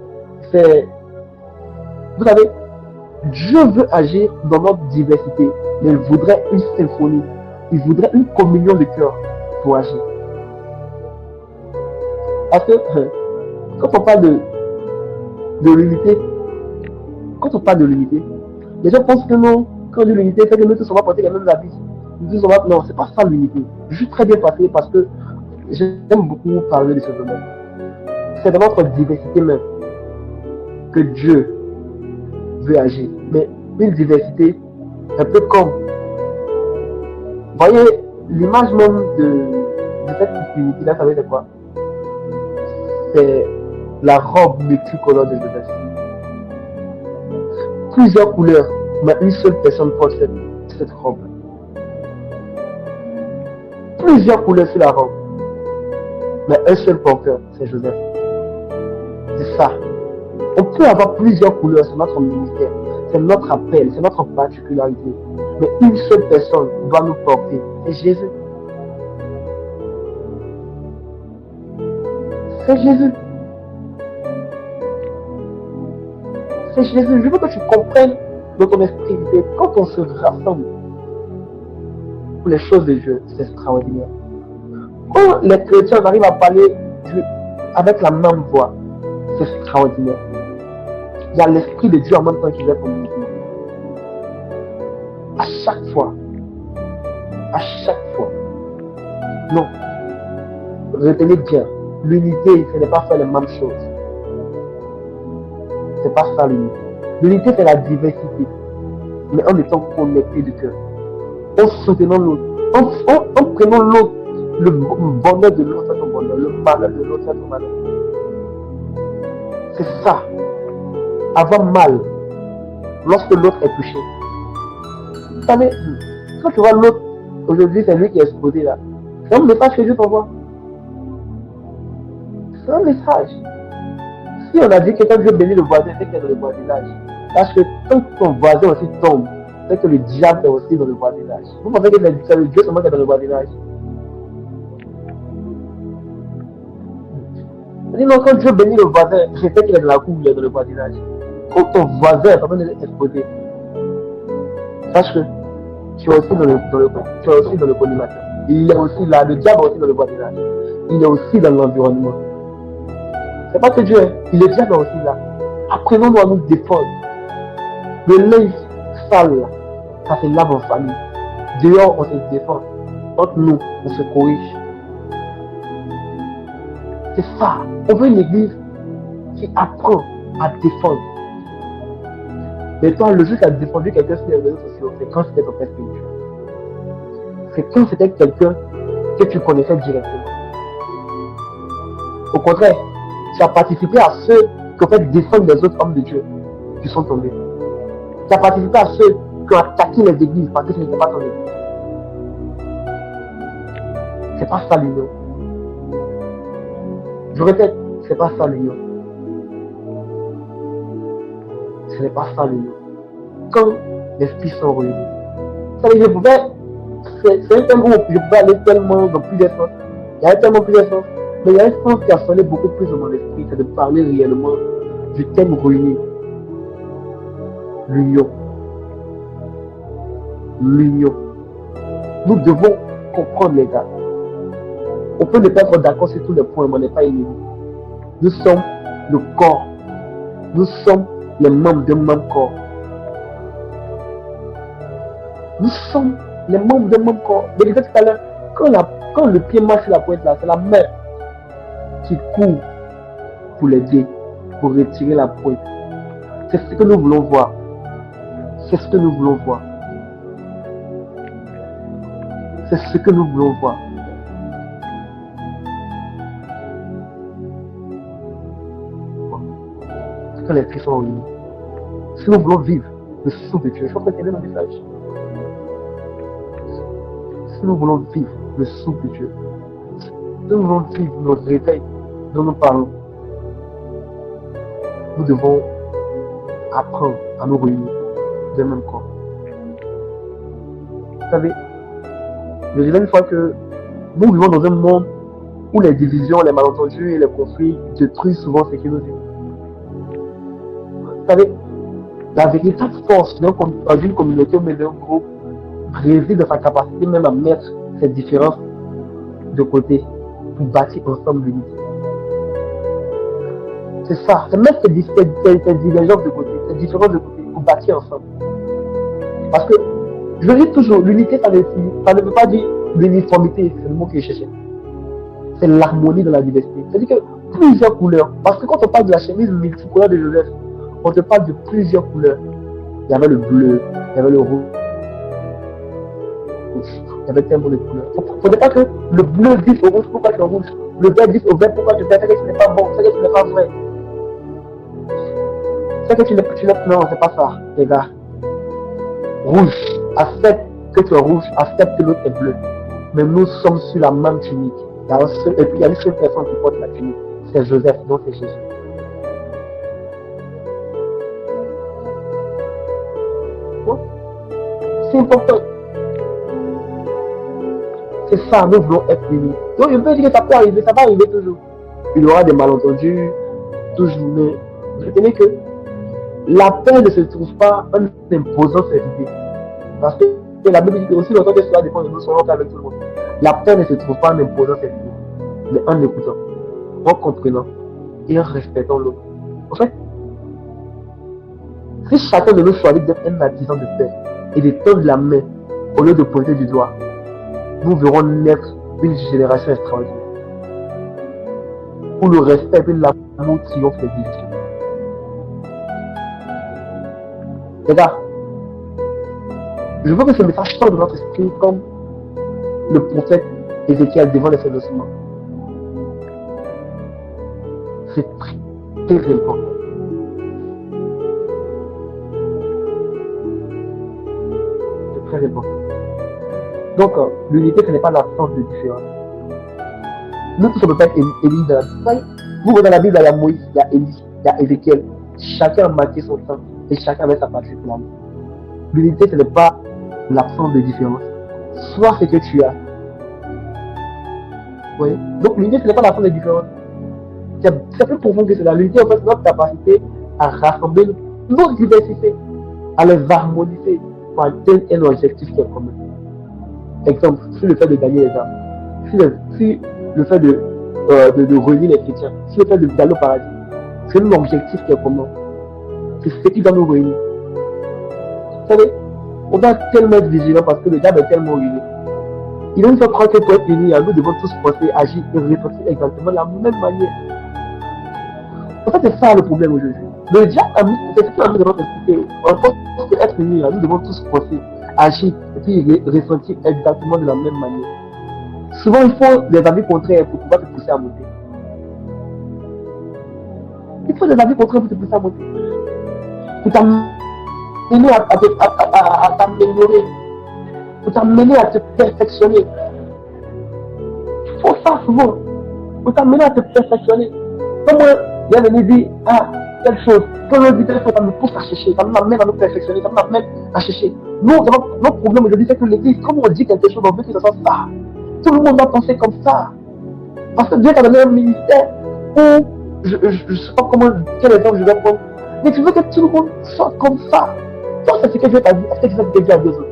c'est... Vous savez, Dieu veut agir dans notre diversité, mais il voudrait une symphonie. Il voudrait une communion de cœur pour agir. Parce que quand on parle de l'unité, les gens pensent que non, quand on dit l'unité, c'est que nous tous on va porter les mêmes habits. Non, c'est pas ça l'unité. Je suis très bien passé parce que j'aime beaucoup parler de ce domaine. C'est dans notre diversité même que Dieu veut agir. Mais une diversité, un peu comme, vous voyez, l'image même de cette unité-là, ça veut dire quoi? C'est la robe multicolore de Joseph. Plusieurs couleurs, mais une seule personne porte cette robe. plusieurs couleurs sur la robe. Mais un seul porteur, c'est Joseph. C'est ça. On peut avoir plusieurs couleurs sur notre ministère. C'est notre appel, c'est notre particularité. Mais une seule personne doit nous porter. C'est Jésus. C'est Jésus. C'est Jésus. Je veux que tu comprennes dans ton esprit que quand on se rassemble pour les choses de Dieu, c'est extraordinaire. Quand les chrétiens arrivent à parler Dieu avec la même voix, c'est extraordinaire. Il y a l'Esprit de Dieu en même temps qui est communiqué. À chaque fois. À chaque fois. Non. Retenez bien. L'unité, ce n'est pas faire les mêmes choses. C'est pas ça l'unité. L'unité, c'est la diversité. Mais en étant connectés de cœur. En soutenant l'autre. En prenant l'autre. Le bonheur de l'autre à ton bonheur. Le malheur de l'autre à ton malheur. C'est ça. Avoir mal lorsque l'autre est touché. Vous savez, quand tu vois l'autre, aujourd'hui c'est lui qui est exposé là. C'est un message que Dieu t'envoie. C'est un message. Si on a dit que quand Dieu bénit le voisin, c'est qu'il est dans le voisinage. Parce que quand ton voisin aussi tombe, c'est que le diable est aussi dans le voisinage. Vous pensez que c'est le Dieu seulement qui est dans le voisinage? Non, quand Dieu bénit le voisin, je sais qu'il est dans la cour, il est dans le voisinage. Quand ton voisin est en train d'être exposé, sache que tu es aussi dans le collimateur. Il est aussi là, le diable est aussi dans le voisinage. Il est aussi dans l'environnement. C'est pas que Dieu est, il est diable aussi là. Apprenons-nous à nous défendre. Le linge sale là, ça se lave en famille. Dehors, on se défend. Entre nous, on se corrige. C'est ça. On veut une église qui apprend à défendre. Mais toi, le jour qui a défendu quelqu'un sur les réseaux sociaux, c'est quand c'était ton père spirituel. C'est quand c'était quelqu'un que tu connaissais directement. Au contraire, tu as participé à ceux qui ont fait défendre les autres hommes de Dieu qui sont tombés. Tu as participé à ceux qui ont attaqué les églises parce que ce n'était pas ton église. C'est pas ça l'union. Je répète, c'est pas ça l'union. Ce n'est pas ça l'union. Quand les esprits sont réunis. Ça veut dire, c'est un thème où je pouvais aller tellement dans plusieurs sens. Il y a tellement plusieurs sens. Mais il y a un sens qui a sonné beaucoup plus dans mon esprit, c'est de parler réellement du thème réuni. L'union. L'union. Nous devons comprendre les gars. On peut ne pas être d'accord sur tous les points, mais on n'est pas unis. Nous sommes le corps. Nous sommes les membres d'un même corps. Nous sommes les membres d'un même corps. Mais je disais tout à l'heure, quand le pied marche sur la pointe là, c'est la main qui court pour l'aider, pour retirer la pointe. C'est ce que nous voulons voir. C'est ce que nous voulons voir. C'est ce que nous voulons voir. Quand les esprits sont réunis. Si nous voulons vivre le souffle de Dieu, je crois que c'est le message. Si nous voulons vivre le souffle de Dieu, si nous voulons vivre notre réveil dont nous parlons, nous devons apprendre à nous réunir d'un même corps. Vous savez, je disais une fois que nous vivons dans un monde où les divisions, les malentendus et les conflits détruisent souvent ce qui nous unit. Vous savez, la véritable force d'une communauté ou d'un groupe réside dans sa capacité même à mettre ces différences de côté pour bâtir ensemble l'unité. C'est ça, c'est mettre ces divergences de côté, ces différences de côté pour bâtir ensemble. Parce que, je le dis toujours, l'unité, ça ne veut pas dire l'uniformité, c'est le mot que je cherchais. C'est l'harmonie de la diversité. C'est-à-dire que plusieurs couleurs, parce que quand on parle de la chemise multicolore de Joseph, on te parle de plusieurs couleurs. Il y avait le bleu, il y avait le rouge, il y avait tellement de couleurs. Il ne faudrait pas que le bleu dise au rouge pourquoi tu es rouge, le vert dise au vert pourquoi tu fais, c'est que tu n'es pas bon, c'est que tu n'es pas vrai. C'est que tu n'es non, c'est pas ça, les gars. Rouge, accepte que tu es rouge, accepte que l'autre est bleu. mais nous sommes sur la même tunique. Et puis il y a une seule personne qui porte la tunique, c'est Joseph, donc c'est Jésus. Bon, c'est important. C'est ça, nous voulons être unis. Donc je peux dire que ça peut arriver, ça va arriver toujours. Il y aura des malentendus, toujours, mais retenez que la paix ne se trouve pas en imposant ses idées. Parce que la Bible dit que aussi longtemps que cela dépend de nous, serons avec tout le monde. La paix ne se trouve pas en imposant ses idées, mais en écoutant, en comprenant et en respectant l'autre. En fait, si chacun de nous choisit d'être un artisan de paix et de tendre la main au lieu de pointer du doigt, nous verrons naître une génération extraordinaire où le respect et l'amour triomphent des divisions. Les gars, je veux que ce message sorte de notre esprit comme le prophète Ézéchiel devant les flémissements. C'est très important. C'est très important. Donc, l'unité, ce n'est pas l'absence de différence. Nous tous, on ne peut pas être Élie dans la Bible. Vous voyez dans la Bible, il y a Moïse, il y a Élie, il y a Ézéchiel. Chacun a marqué son temps et chacun avait sa particularité. L'unité, ce n'est pas l'absence de différence. Soit ce que tu as. Vous voyez? Donc, l'unité, ce n'est pas l'absence de différence. C'est plus profond que cela. L'unité, en fait, c'est notre capacité à rassembler nos diversités, à les harmoniser pour atteindre un objectif qui est commun. Exemple, si le fait de gagner les âmes, si le fait de réunir les chrétiens, si le fait d'aller au paradis, c'est un objectif qui est commun. C'est ce qui doit nous réunir. Vous savez, on doit tellement être vigilant parce que le diable est tellement ruiné. Il a une fois croire que pour être unis, nous devons tous penser, agir et ressentir exactement de la même manière. En fait, c'est ça le problème aujourd'hui. Le diable a mis, c'est ce qu'il a mis dans notre esprit. En fait, pour être unis, nous devons tous penser, agir et puis ressentir exactement de la même manière. Souvent, il faut des avis contraires pour pouvoir te pousser à monter. Il faut des avis contraires pour te pousser à monter. Pour t'amener à t'améliorer. Pour t'amener à te perfectionner. Il faut ça souvent. Pour t'amener à te perfectionner. Comme il y a venu dire, telle chose. Quand on dit telle chose, ça me pousse à chercher. Ça m'amène à nous perfectionner. Ça m'amène à chercher. Nous, notre problème aujourd'hui, c'est que l'église, comme on dit quelque chose, on veut que ce soit ça. Tout le monde doit penser comme ça. Parce que Dieu t'a donné un ministère où, je ne sais pas quel exemple je vais prendre, mais tu veux que tout le monde soit comme ça. Toi, c'est ce que Dieu t'a dit. Est-ce que tu sais ce que Dieu a dit aux autres?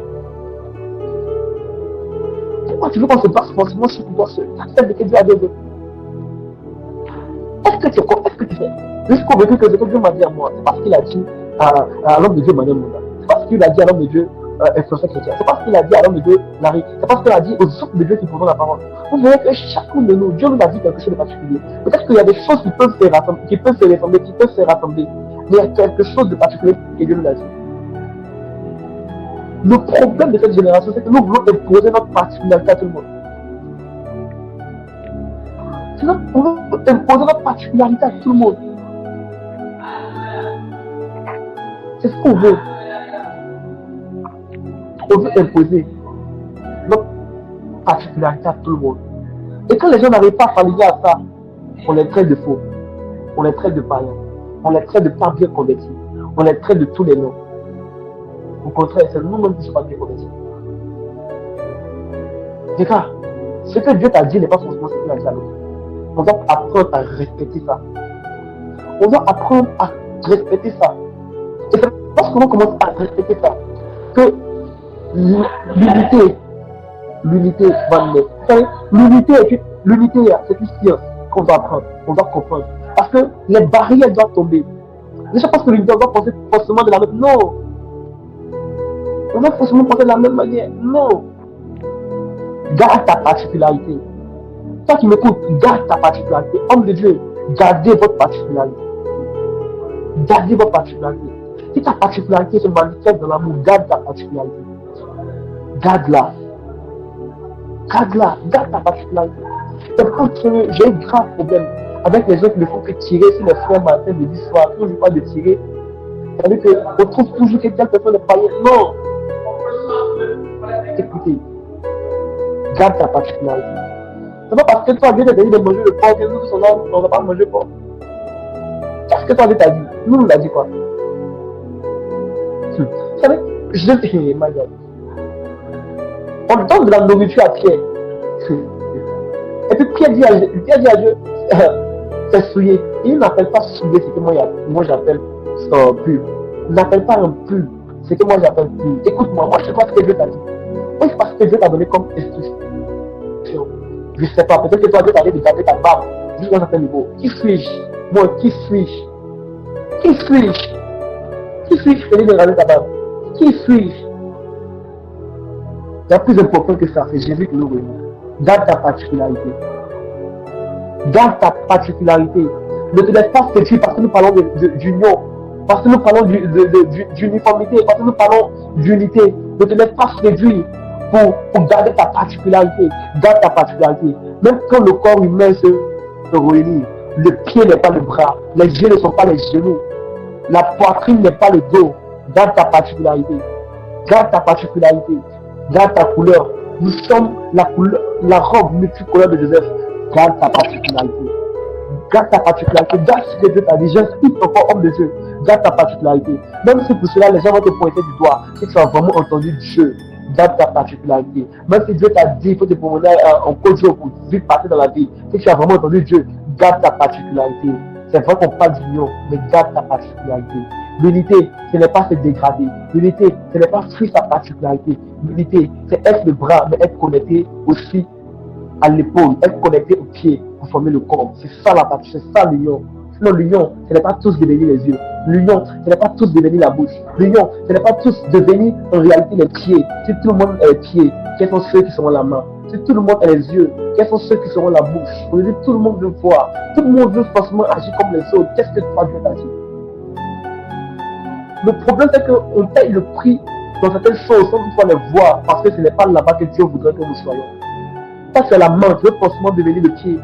Pourquoi tu veux qu'on se base forcément sur toi seul? C'est ce que Dieu a dit aux autres. Est-ce que tu fais? Je suis convaincu que ce que Dieu m'a dit à moi, c'est parce qu'il a dit à l'homme de Dieu, Manuel Mounda. C'est parce qu'il a dit à l'homme de Dieu, influenceur chrétien. C'est parce qu'il a dit à l'homme de Dieu, Larry. C'est parce qu'il a dit aux autres de Dieu qui portent la parole. Vous voyez que chacun de nous, Dieu nous a dit quelque chose de particulier. Peut-être qu'il y a des choses qui peuvent se rassembler, qui peuvent se rassembler. Mais il y a quelque chose de particulier que Dieu nous a dit. Le problème de cette génération, c'est que nous voulons imposer notre particularité à tout le monde. Nous voulons imposer notre particularité à tout le monde. C'est ce qu'on veut. On veut imposer notre particularité à tout le monde. Et quand les gens n'arrivent pas à s'aligner à ça, on les traite de faux, on les traite de païens, on les traite de pas bien convertis, on les traite de tous les noms. Au contraire, c'est nous-mêmes qui ne sommes pas bien convertis. Regarde, ce que Dieu t'a dit n'est pas forcément ce qu'il a dit à l'autre. On doit apprendre à respecter ça. On doit apprendre à respecter ça. Et c'est lorsqu'on commence à respecter ça que l'unité va naître. Vous savez, l'unité, c'est une science qu'on doit apprendre, qu'on doit comprendre. Parce que les barrières doivent tomber. Je ne sais pas ce que l'unité, on doit penser forcément de la même manière. Non. On doit forcément penser de la même manière. Non. Garde ta particularité. Toi qui m'écoutes, garde ta particularité. Homme de Dieu, gardez votre particularité. Gardez votre particularité. Si ta particularité se manifeste dans l'amour, garde ta particularité. Garde-la. Garde-la. Garde ta particularité. C'est quand j'ai un grave problème avec les gens qui ne font que tirer sur les frères matin, midi, soir. Quand je parle de tirer, c'est-à-dire qu'on trouve toujours que telle personne est païenne. Non. Écoutez. Garde ta particularité. C'est pas parce que toi, Dieu t'a dit de manger le porc que nous tous on ne va pas manger le porc. Qu'est-ce que toi, Dieu t'a dit? Nous l'a dit quoi? Vous savez, my God. On donne de la nourriture à Pierre. Et puis Pierre dit à Dieu, c'est souillé. Il n'appelle pas souillé, c'est que moi j'appelle pur. Il n'appelle pas impur, c'est que moi j'appelle pur. Écoute-moi, moi je sais pas ce que Dieu t'a dit. Moi je sais pas ce que Dieu t'a donné comme instruction. Je sais pas, peut-être que toi Dieu t'a dit de garder ta barbe jusqu'à un certain niveau. Qui suis-je? Moi, qui suis-je? Qui suis-je? Qui suis-je pour de garder ta barbe? Qui suis-je? Il y a plus important que ça, c'est Jésus qui nous réunit. Garde ta particularité. Garde ta particularité. Ne te laisse pas séduire parce que nous parlons d'union, parce que nous parlons d'uniformité, parce que nous parlons d'unité. Ne te laisse pas séduire pour garder ta particularité. Garde ta particularité. Même quand le corps humain se réunit, le pied n'est pas le bras, les yeux ne sont pas les genoux, la poitrine n'est pas le dos. Garde ta particularité. Garde ta particularité. Garde ta couleur. Nous sommes la robe multicolore de Joseph. Garde ta particularité. Garde ta particularité. Garde ce que Dieu t'a dit. J'inspire encore homme de Dieu. Garde ta particularité. Même si pour cela, les gens vont te pointer du doigt, si tu as vraiment entendu Dieu, garde ta particularité. Même si Dieu t'a dit, il faut te promener en Côte d'Ivoire pour vite passer dans la vie, si tu as vraiment entendu Dieu, garde ta particularité. C'est vrai qu'on parle d'union, mais garde ta particularité. L'unité, ce n'est pas se dégrader. L'unité, ce n'est pas fuir sa particularité. L'unité, c'est être le bras, mais être connecté aussi à l'épaule, être connecté au pied pour former le corps. C'est ça la partie, c'est ça l'union. Sinon, l'union, ce n'est pas tous devenir les yeux. L'union, ce n'est pas tous devenir la bouche. L'union, ce n'est pas tous devenir en réalité les pieds. Si tout le monde est les pieds, quels sont ceux qui seront la main? Si tout le monde est les yeux, quels sont ceux qui seront la bouche? Aujourd'hui, tout le monde veut voir. Tout le monde veut forcément agir comme les autres. Qu'est-ce que toi, Dieu t'a dit? Le problème, c'est qu'on paye le prix dans certaines choses sans toutefois les voir, parce que ce n'est pas là-bas que Dieu voudrait que nous soyons. Ça, c'est la main, tu veux forcément devenir le pied.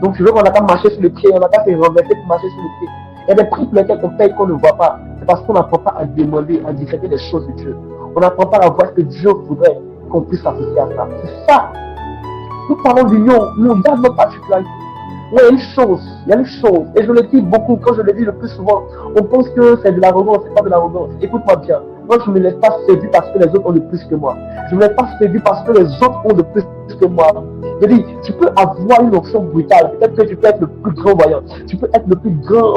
Donc, tu veux qu'on n'a qu'à marcher sur le pied, on n'a qu'à se renverser pour marcher sur le pied. Il y a des prix pour lesquels on paye qu'on ne voit pas. C'est parce qu'on n'apprend pas à demander, à discerner les choses de Dieu. On n'apprend pas à voir ce que Dieu voudrait qu'on puisse associer à ça. C'est ça. Nous parlons d'union, nous regardons notre particularité. Oui, il y a une chose, et je le dis beaucoup, quand je le dis le plus souvent, on pense que c'est de l'arrogance, c'est pas de l'arrogance. Écoute-moi bien, moi je ne me laisse pas séduire parce que les autres ont de plus que moi. Je ne me laisse pas séduire parce que les autres ont de plus que moi. Je dis, tu peux avoir une option brutale, peut-être que tu peux être le plus grand voyant, tu peux être le plus grand,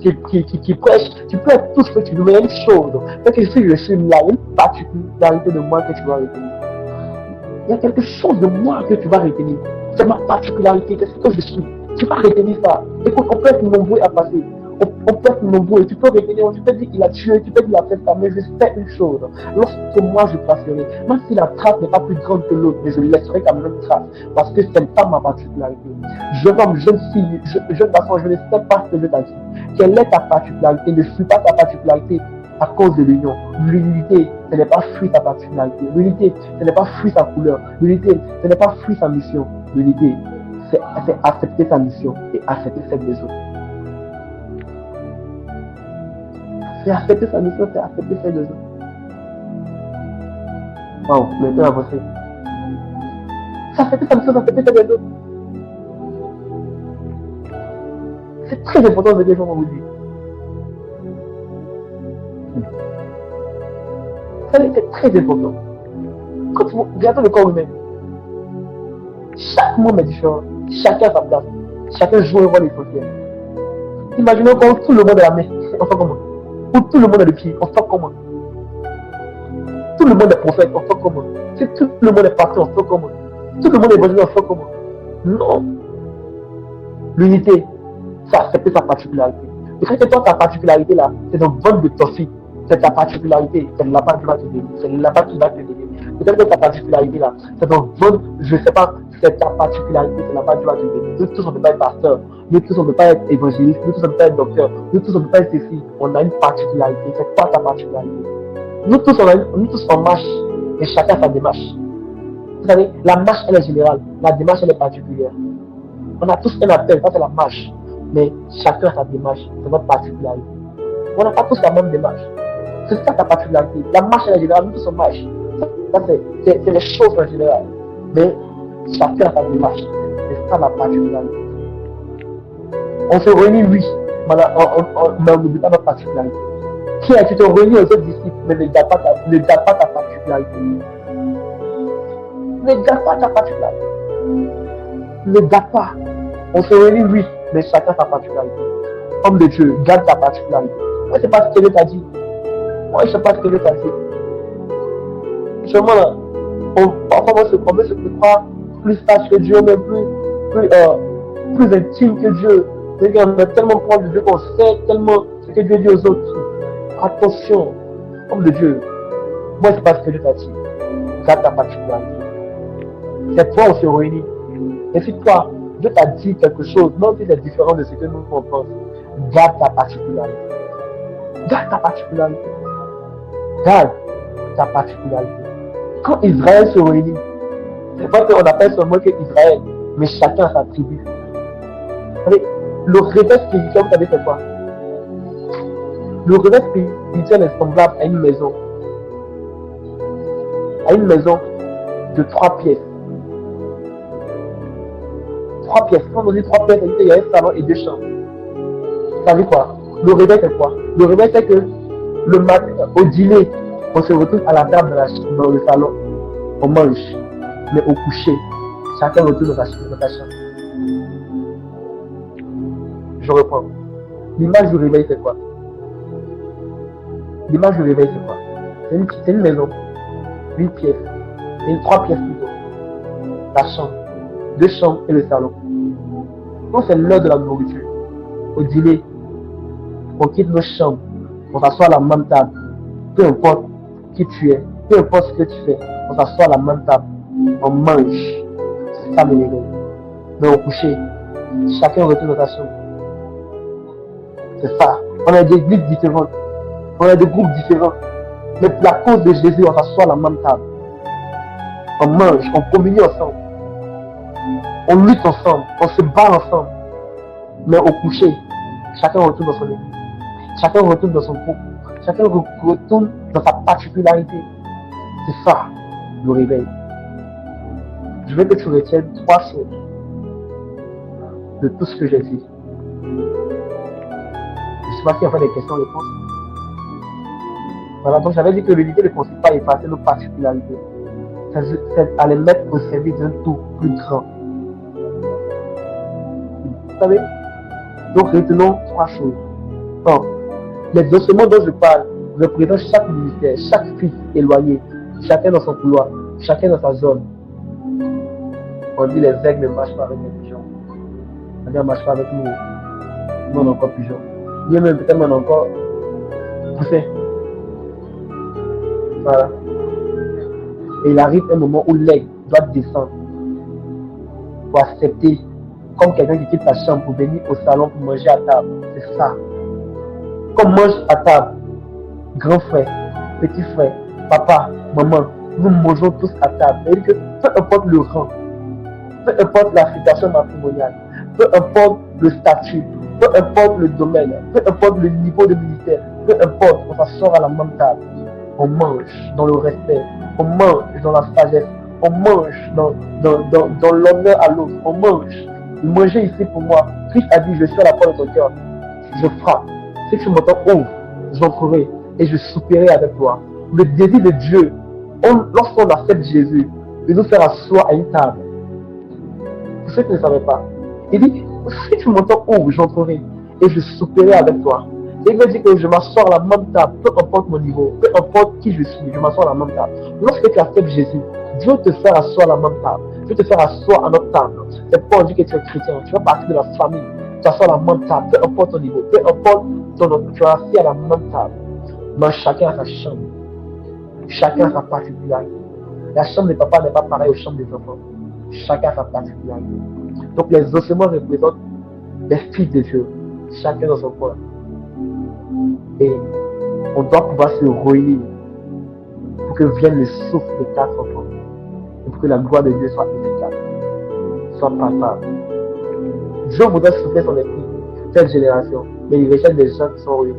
quelqu'un qui prêche, tu peux être tout ce que tu veux, mais il y a une chose, parce que si je suis là, il y a une particularité de moi que tu vas retenir. Il y a quelque chose de moi que tu vas retenir. C'est ma particularité, c'est ce que je suis. Tu vas retenir ça. Écoute, on peut être nombreux à passer. On peut être nombreux et tu peux retenir, tu peux dire qu'il a tué, tu peux dire qu'il a fait ça, mais je sais une chose. Lorsque moi je passerai, même si la trace n'est pas plus grande que l'autre, mais je laisserai quand même une trace, parce que ce n'est pas ma particularité. Jeune homme, jeune fille, jeune garçon, je ne sais pas ce que je t'ai dit. Quelle est ta particularité? Ne suis pas ta particularité à cause de l'union. L'unité, ce n'est pas fuir sa particularité. L'unité, ce n'est pas fuir sa couleur. L'unité, ce n'est pas fuir sa mission. L'unité, c'est accepter sa mission et accepter celle des autres. C'est accepter sa mission, c'est accepter celle des autres. Wow, maintenant avancé. C'est accepter sa mission, c'est accepter celle des autres. C'est très important de dire ce qu'on vous dit. C'est très important. Quand vous regardez le corps humain, chaque membre est différent. Chacun a sa place. Chacun joue un rôle essentiel. Imaginons quand tout le monde est la main, on fait comment? Ou tout le monde est le pied, on fait comment? Tout le monde est prophète, on fait comment? Si tout le monde est pasteur, on fait comment? Tout le monde est évangéliste, on fait comment? Non. L'unité, c'est accepter sa particularité. Et quand toi, ta particularité là, c'est un vol de toffee. C'est ta particularité, c'est là-bas qui va te donner, c'est là-bas qui va te donner. Peut-être que ta particularité là, c'est un vol, je ne sais pas, c'est ta particularité, c'est là-bas qui va te donner. Nous tous on ne peut pas être pasteur, nous tous on ne peut pas être évangéliste, nous tous on ne peut pas être docteur, nous tous on ne peut pas être ceci. On a une particularité, c'est quoi ta particularité? Nous tous on marche, et chacun sa démarche. Vous savez, la marche elle est générale, la démarche elle est particulière. On a tous un appel, ça c'est la marche, mais chacun a sa démarche, c'est notre particularité. On n'a pas tous la même démarche. C'est ça ta particularité. La marche elle est générale, nous tous on marche. Ça, c'est les choses en général. Mais chacun a sa démarche. C'est ça la particularité. On se réunit, oui, mais on n'oublie pas notre particularité. Qui a tu te réunis aux autres disciples, mais ne garde pas ta particularité. Ne garde pas ta particularité. Ne garde pas. On se réunit, oui, mais chacun sa particularité. Homme de Dieu, garde ta particularité. Moi, je ne sais pas ce que Dieu t'a dit. Moi, je ne sais pas ce que Dieu t'a dit. Justement, là, parfois, on veut se croire plus sage que Dieu, mais plus intime que Dieu. C'est-à-dire qu'on a tellement proche de Dieu qu'on sait tellement ce que Dieu dit aux autres. Attention, homme de Dieu. Moi, je ne sais pas ce que Dieu t'a dit. Garde ta particularité. C'est toi, on se réunit. Et si toi, Dieu t'a dit quelque chose, même si c'est différent de ce que nous on pense, garde ta particularité. Garde ta particularité. Garde ta particularité. Quand Israël se réunit, c'est pas qu'on appelle seulement que Israël, mais chacun a sa tribu. Le réveil spirituel, vous savez c'est quoi? Le réveil spirituel est semblable à une maison. À une maison de 3 pièces. 3 pièces. Quand on dit 3 pièces, il y a un salon et 2 chambres. Vous savez quoi? Le réveil c'est quoi? Le réveil c'est que le matin, au dîner, on se retrouve à la table dans le salon. On mange. Mais au coucher, chacun retourne dans sa chambre. Je reprends. L'image du réveil c'est quoi? L'image du réveil c'est quoi? C'est une maison. Une pièce. 3 pièces plutôt. La chambre. 2 chambres et le salon. Quand c'est l'heure de la nourriture, au dîner, on quitte nos chambres, on s'assoit à la même table. Peu importe qui tu es, peu importe ce que tu fais, on s'assoit à la même table, on mange. C'est ça le réveil. Mais au coucher, chacun retourne dans sa chambre. C'est ça. On a des églises différentes, on a des groupes différents. Mais pour la cause de Jésus, on s'assoit à la même table. On mange, on communie ensemble. On lutte ensemble, on se bat ensemble. Mais au coucher, chacun retourne dans son église. Chacun retourne dans son groupe. Chacun retourne dans sa particularité. C'est ça, le réveil. Je veux que tu retiennes 3 choses de tout ce que j'ai dit. Je ne sais pas s'il y a des questions-réponses. Voilà, donc j'avais dit que l'unité ne consiste pas à effacer nos particularités. C'est à les mettre au service d'un tout plus grand. Vous savez? Donc retenons 3 choses. 1. Les ossements dont je parle représentent chaque ministère, chaque fils éloigné, chacun dans son couloir, chacun dans sa zone. On dit les aigles ne marchent pas avec les pigeons. On dit on ne marche pas avec nous. Nous on est encore pigeons. Nous même peut-être on est encore poussé. Voilà. Et il arrive un moment où l'aigle doit descendre pour accepter, comme quelqu'un qui quitte sa chambre pour venir au salon pour manger à table. C'est ça. Comme on mange à table, grand frère, petit frère, papa, maman, nous mangeons tous à table. C'est-à-dire que peu importe le rang, peu importe la situation matrimoniale, peu importe le statut, peu importe le domaine, peu importe le niveau de militaire, peu importe, on s'assoit à la même table. On mange dans le respect, on mange dans la sagesse, on mange dans l'honneur à l'autre, on mange. Manger ici pour moi, Christ a dit, je suis à la porte de ton cœur, je frappe. Si tu m'entends, ouvre, j'entrerai et je souperai avec toi. Le désir de Dieu, lorsqu'on accepte Jésus, de nous faire asseoir à une table. Pour ceux qui ne savaient pas, il dit, si tu m'entends, ouvre, j'entrerai et je souperai avec toi. Il veut dire que je m'assois à la même table, peu importe mon niveau, peu importe qui je suis, je m'assois à la même table. Lorsque tu acceptes Jésus, Dieu te fait asseoir à la même table. Dieu te fait asseoir à notre table. C'est pas dire que tu es chrétien, tu fais partie de la famille. Tu assois à la même table, peu importe ton niveau, peu importe ton nom, tu es assis à la même table. Mais chacun a sa chambre. Chacun a sa particularité. La chambre des papas n'est pas pareille aux chambres des enfants. Chacun a sa particularité. Donc les ossements représentent les fils de Dieu. Chacun dans son coin. Et on doit pouvoir se réunir pour que vienne le souffle des 4 enfants. Et pour que la gloire de Dieu soit efficace, soit palpable. Dieu voudrait souffler son esprit sur cette génération, mais il rejette des gens qui sont réunis,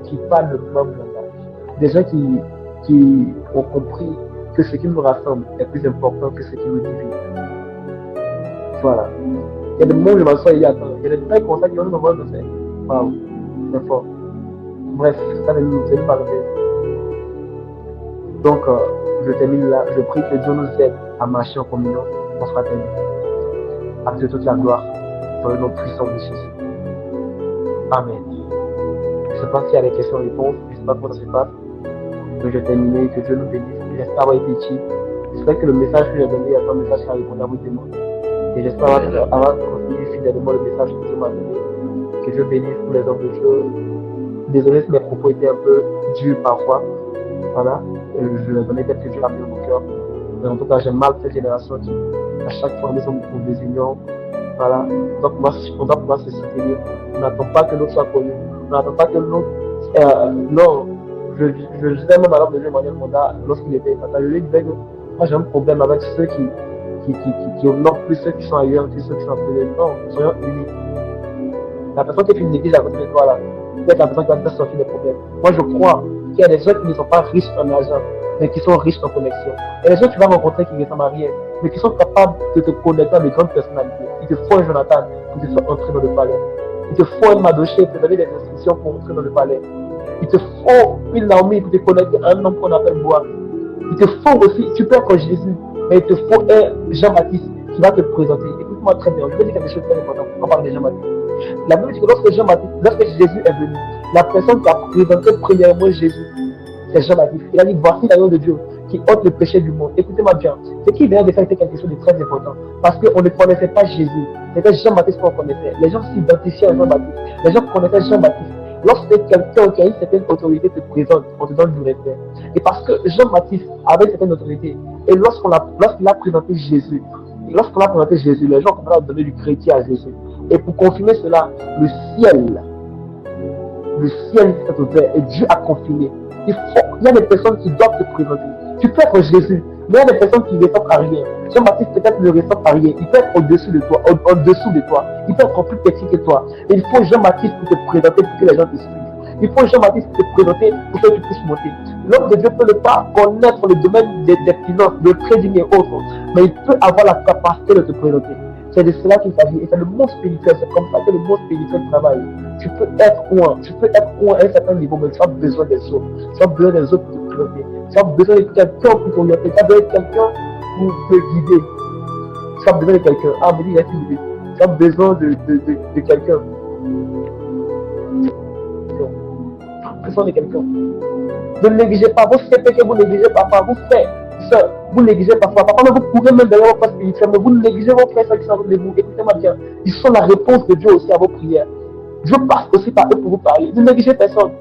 qui parlent le même langage. Des gens qui ont compris que ce qui nous rassemble est plus important que ce qui nous divise. Voilà. Il y a des moments où je m'assois et il y a des détails comme ça qui vont nous envoyer de faire. Waouh, c'est fort. Bref, ça ne nous fait pas arriver. Donc, je termine là. Je prie que Dieu nous aide à marcher en communion, en fraternité. À Dieu toute la gloire, dans le nom puissant de Jésus. Amen. Je ne sais pas s'il y a des questions-réponses, je ne sais pas comment ça se passe. Donc, je vais terminer, que Dieu nous bénisse. J'espère avoir été utile. J'espère que le message que j'ai donné est un message qui a répondu à vos demandes. Et j'espère avoir continué fidèlement le message que Dieu m'a donné. Que Dieu bénisse tous les hommes de Dieu. Désolé si mes propos étaient un peu durs parfois. Voilà. Je leur donnais peut-être que Dieu a mis dans mon cœur. Mais en tout cas, j'aime mal cette génération qui, à chaque fois, nous sommes pour des unions. Voilà. On doit pouvoir se soutenir. On n'attend pas que l'autre soit connu. On n'attend pas que l'autre. Non. Je disais même à l'homme de Dieu, Emmanuel Monda, lorsqu'il était état, je lui disais que moi j'ai un problème avec ceux qui honorent plus ceux qui sont ailleurs que ceux qui sont appelés. Non, soyons unis. La personne que tu négliges à côté de toi là, c'est la personne qui va te sortir des problèmes. Moi je crois qu'il y a des gens qui ne sont pas riches en argent, mais qui sont riches en connexion. Et les gens que tu vas rencontrer qui ne ressemblent à rien, mais qui sont capables de te connecter à des grandes personnalités. Il te faut un Jonathan pour que tu sois entré dans le palais. Il te faut un Madoché pour te donner des instructions pour entrer dans le palais. Il te faut une Naomi pour te connecter à un homme qu'on appelle Boaz. Il te faut aussi, tu peux être Jésus, mais il te faut un Jean-Baptiste qui va te présenter. Écoute-moi très bien, je vais dire quelque chose de très important quand on parle de Jean-Baptiste. La Bible dit que lorsque Jésus est venu, la personne qui a présenté premièrement Jésus, c'est Jean-Baptiste. Il a dit, voici l'agneau de Dieu qui ôte le péché du monde. Écoutez-moi bien, ce qui vient de faire était quelque chose de très important. Parce qu'on ne connaissait pas Jésus. C'était Jean-Baptiste qu'on connaissait. Les gens s'identifiaient à Jean-Baptiste. Les gens connaissaient Jean-Baptiste. Lorsque quelqu'un qui a une certaine autorité te présente, on te donne du respect. Et parce que Jean-Baptiste avait une certaine autorité, et lorsqu'il a présenté Jésus, les gens commencent à donner du crédit à Jésus. Et pour confirmer cela, le ciel s'est ouvert et Dieu a confirmé. Il y a des personnes qui doivent te présenter. Tu peux être Jésus, mais il y a des personnes qui ne ressemblent à rien. Jean-Baptiste peut-être ne ressemble à rien. Il peut être au-dessus de toi, en-dessous de toi. Il peut être encore plus petit que toi. Et il faut Jean-Baptiste pour te présenter pour que les gens te suivent. Il faut Jean-Baptiste pour te présenter pour que tu puisses monter. L'homme de Dieu peut ne pas connaître le domaine des finances, de trading et autres, mais il peut avoir la capacité de te présenter. C'est de cela qu'il s'agit. Et c'est le monde spirituel. C'est comme ça que le monde spirituel travaille. Tu peux être loin à un certain niveau, mais tu as besoin des autres. Tu as besoin des autres pour te présenter. Tu as besoin de quelqu'un pour t'orienter. Tu as besoin de quelqu'un pour te guider. Tu as besoin de quelqu'un. Ah, mais il y a une idée. Tu as besoin de quelqu'un. Besoin de quelqu'un. Ne négligez pas. Vous faites que vous négligez parfois. Vous faites. Vous négligez parfois. Parfois, vous courez même derrière vos frères spirituels, mais vous négligez vos frères qui sont avec vous. Écoutez-moi bien. Ils sont la réponse de Dieu aussi à vos prières. Dieu passe aussi par eux pour vous parler. Ne négligez personne.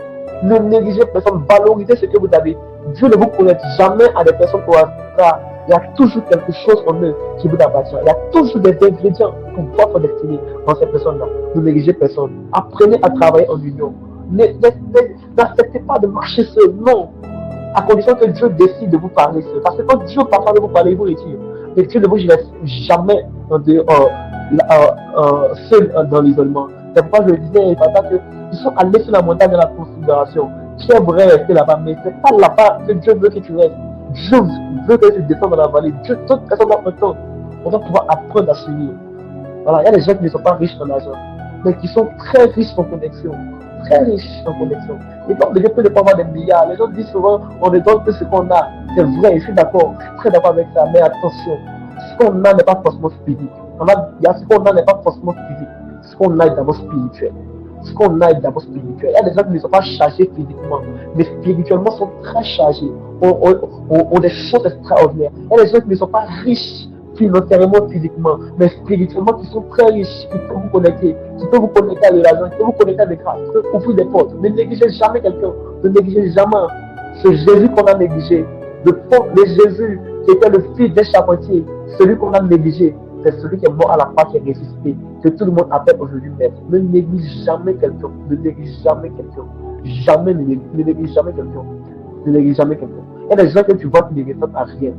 Ne négligez personne. Valorisez ce que vous avez. Dieu ne vous connecte jamais à des personnes au hasard. Il y a toujours quelque chose en eux qui vous appartient. Il y a toujours des ingrédients pour votre destinée dans ces personnes-là. Ne négligez personne. Apprenez à travailler en union. N'acceptez pas de marcher seul. Non. À condition que Dieu décide de vous parler seul. Parce que quand Dieu parle de vous parler, il vous retire. Mais Dieu ne vous laisse jamais seul dans l'isolement. C'est pourquoi je disais qu'ils sont allés sur la montagne de la configuration. Tu aimerais rester là-bas, mais ce n'est pas là-bas que Dieu veut que tu restes. Dieu veut que tu descendes dans la vallée. D'autres personnes doivent entendre. On doit pouvoir apprendre à suivre. Voilà, il y a des gens qui ne sont pas riches en argent, mais qui sont très riches en connexion. Très riches en connexion. Et donc, Dieu peut ne pas avoir des milliards. Les gens disent souvent, on ne donne que ce qu'on a. C'est vrai, je suis d'accord. Je suis très d'accord avec ça. Mais attention, ce qu'on a n'est pas forcément physique. Ce qu'on a n'est pas forcément physique. Ce qu'on a est d'abord spirituel. Ce qu'on a est d'abord spirituel. Il y a des gens qui ne sont pas chargés physiquement, mais spirituellement sont très chargés. Ont des choses extraordinaires. Il y a des gens qui ne sont pas riches financièrement, physiquement, mais spirituellement, qui sont très riches, qui peuvent vous connecter, à l'argent, qui peuvent vous connecter à des grâces, qui peuvent ouvrir des portes. Ne négligez jamais quelqu'un. Ne négligez jamais. Ce Jésus qu'on a négligé, le Jésus qui était le fils d'un charpentier, celui qu'on a négligé, c'est celui qui est mort à la croix, qui est ressuscité, que tout le monde appelle aujourd'hui maître. Ne néglige jamais quelqu'un. Ne néglige jamais quelqu'un. Jamais, ne néglige jamais quelqu'un. Ne néglige jamais quelqu'un. Il y a des gens que tu vois qui ne ressemblent à rien,